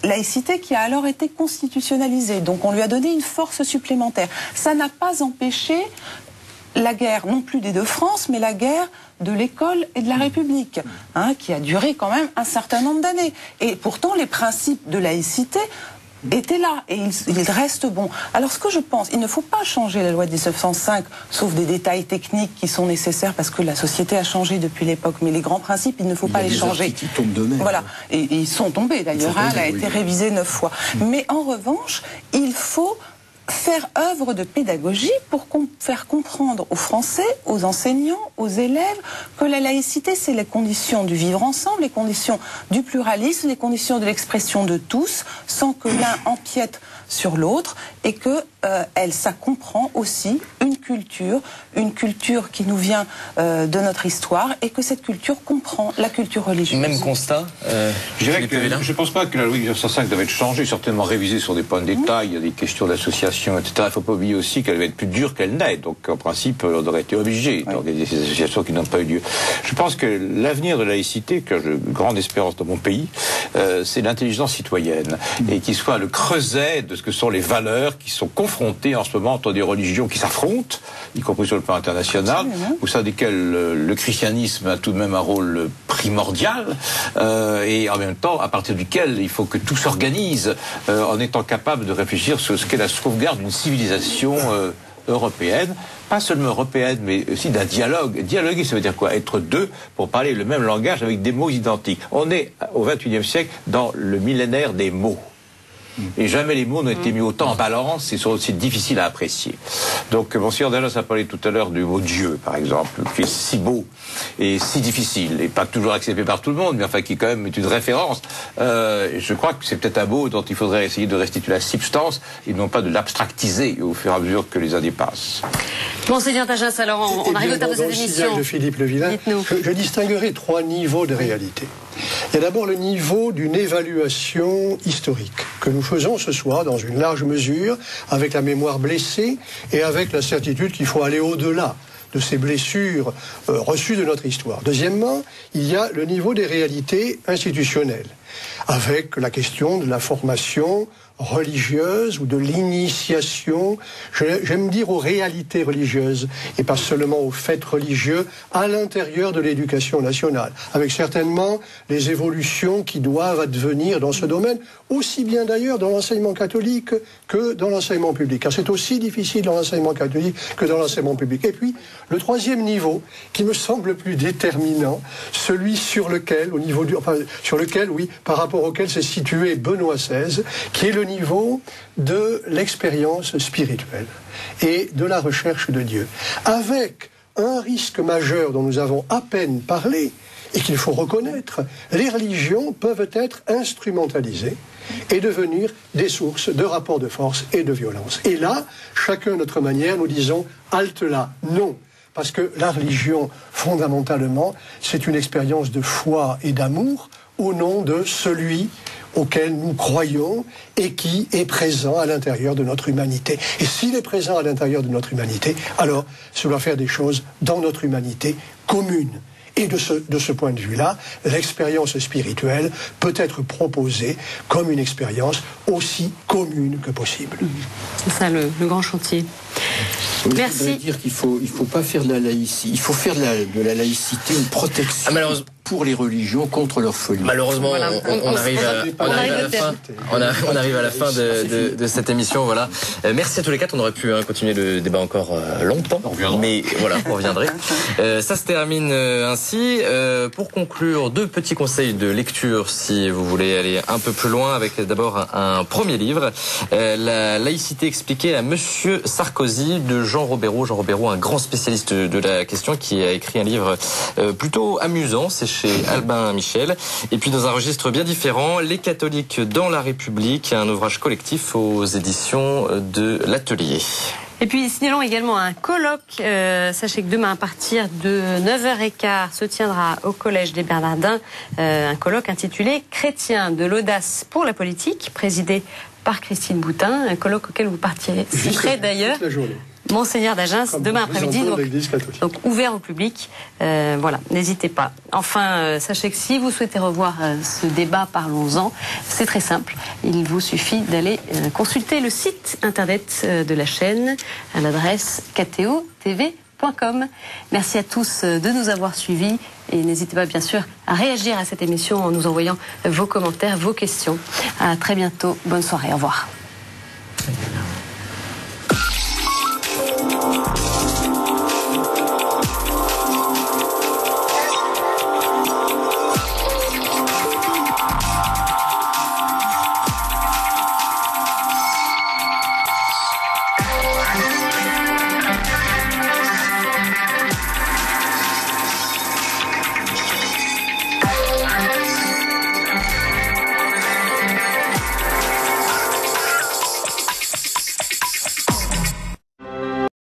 Laïcité qui a alors été constitutionnalisée, donc on lui a donné une force supplémentaire. Ça n'a pas empêché la guerre, non plus des deux France, mais la guerre de l'école et de la République, qui a duré quand même un certain nombre d'années. Et pourtant, les principes de laïcité étaient là et ils restent bons. Alors ce que je pense, il ne faut pas changer la loi de 1905, sauf des détails techniques qui sont nécessaires parce que la société a changé depuis l'époque, mais les grands principes, il ne faut pas les changer. Qui tombent de même. Voilà, et ils sont tombés d'ailleurs, elle a été révisée 9 fois. Mais en revanche, il faut faire œuvre de pédagogie pour faire comprendre aux Français, aux enseignants, aux élèves que la laïcité, c'est les conditions du vivre ensemble, les conditions du pluralisme, les conditions de l'expression de tous, sans que l'un empiète sur l'autre, et que ça comprend aussi une culture qui nous vient de notre histoire, et que cette culture comprend la culture religieuse. Même constat. Je ne pense pas que la loi de 1905 devait être changée, certainement révisée sur des points de détail. Il y a des questions d'association, etc. Il ne faut pas oublier aussi qu'elle va être plus dure qu'elle n'est. Donc, en principe, on aurait été obligé d'organiser ces associations qui n'ont pas eu lieu. Je pense que l'avenir de la laïcité, que j'ai grande espérance dans mon pays, c'est l'intelligence citoyenne, et qui soit le creuset de ce que sont les valeurs qui sont confrontées en ce moment entre des religions qui s'affrontent, y compris sur le plan international, au sein desquelles le christianisme a tout de même un rôle primordial, et en même temps, à partir duquel il faut que tout s'organise en étant capable de réfléchir sur ce qu'est la sauvegarde d'une civilisation européenne, pas seulement européenne, mais aussi d'un dialogue. Dialoguer, ça veut dire quoi? Être deux pour parler le même langage avec des mots identiques. On est au XXIe siècle dans le millénaire des mots. Et jamais les mots n'ont été mis autant en balance et sont aussi difficiles à apprécier. Donc, Monsieur Dallas a parlé tout à l'heure du mot Dieu, par exemple, qui est si beau et si difficile, et pas toujours accepté par tout le monde, mais enfin qui quand même est une référence. Je crois que c'est peut-être un mot dont il faudrait essayer de restituer la substance et non pas de l'abstractiser au fur et à mesure que les années passent. Monseigneur Tajas, alors on arrive au terme de cette émission. De Philippe Levillain, je distinguerai 3 niveaux de réalité. Il y a d'abord le niveau d'une évaluation historique que nous faisons ce soir dans une large mesure avec la mémoire blessée et avec la certitude qu'il faut aller au-delà de ces blessures reçues de notre histoire. Deuxièmement, il y a le niveau des réalités institutionnelles avec la question de la formation religieuse ou de l'initiation, j'aime dire aux réalités religieuses et pas seulement aux faits religieux à l'intérieur de l'éducation nationale, avec certainement les évolutions qui doivent advenir dans ce domaine, aussi bien d'ailleurs dans l'enseignement catholique que dans l'enseignement public, car c'est aussi difficile dans l'enseignement catholique que dans l'enseignement public. Et puis, le troisième niveau, qui me semble le plus déterminant, celui sur lequel, par rapport auquel s'est situé Benoît XVI, qui est le niveau de l'expérience spirituelle et de la recherche de Dieu, avec un risque majeur dont nous avons à peine parlé et qu'il faut reconnaître: les religions peuvent être instrumentalisées et devenir des sources de rapports de force et de violence. Et là, chacun à notre manière, nous disons halte là, non. parce que la religion, fondamentalement, c'est une expérience de foi et d'amour au nom de celui auquel nous croyons et qui est présent à l'intérieur de notre humanité. Et s'il est présent à l'intérieur de notre humanité, alors ça doit faire des choses dans notre humanité commune. Et de ce point de vue-là, l'expérience spirituelle peut être proposée comme une expérience aussi commune que possible. C'est ça le grand chantier. Oui, merci. Je voudrais dire qu'il faut pas faire de la laïcité. Il faut faire de la laïcité une protection pour les religions contre leur folie. Malheureusement, voilà. on arrive à la fin de cette émission. Voilà. Merci à tous les quatre. On aurait pu continuer le débat encore longtemps, mais voilà, on reviendrait. Ça se termine ainsi. Pour conclure, 2 petits conseils de lecture si vous voulez aller un peu plus loin, avec d'abord un premier livre, La laïcité expliquée à Monsieur Sarkozy, de Jean Robéraud. Jean Robéraud, un grand spécialiste de la question, qui a écrit un livre plutôt amusant. C'est chez Albin Michel. Et puis dans un registre bien différent, Les catholiques dans la République, un ouvrage collectif aux éditions de l'Atelier. Et puis signalons également un colloque. Sachez que demain à partir de 9h15 se tiendra au Collège des Bernardins un colloque intitulé « Chrétiens de l'audace pour la politique », présidé par Christine Boutin, un colloque auquel vous participerez d'ailleurs. Monseigneur d'Agen, demain après-midi, donc ouvert au public. Voilà, n'hésitez pas. Enfin, sachez que si vous souhaitez revoir ce débat, parlons-en, c'est très simple. Il vous suffit d'aller consulter le site internet de la chaîne à l'adresse ktotv.com. Merci à tous de nous avoir suivis et n'hésitez pas bien sûr à réagir à cette émission en nous envoyant vos commentaires, vos questions. À très bientôt, bonne soirée, au revoir.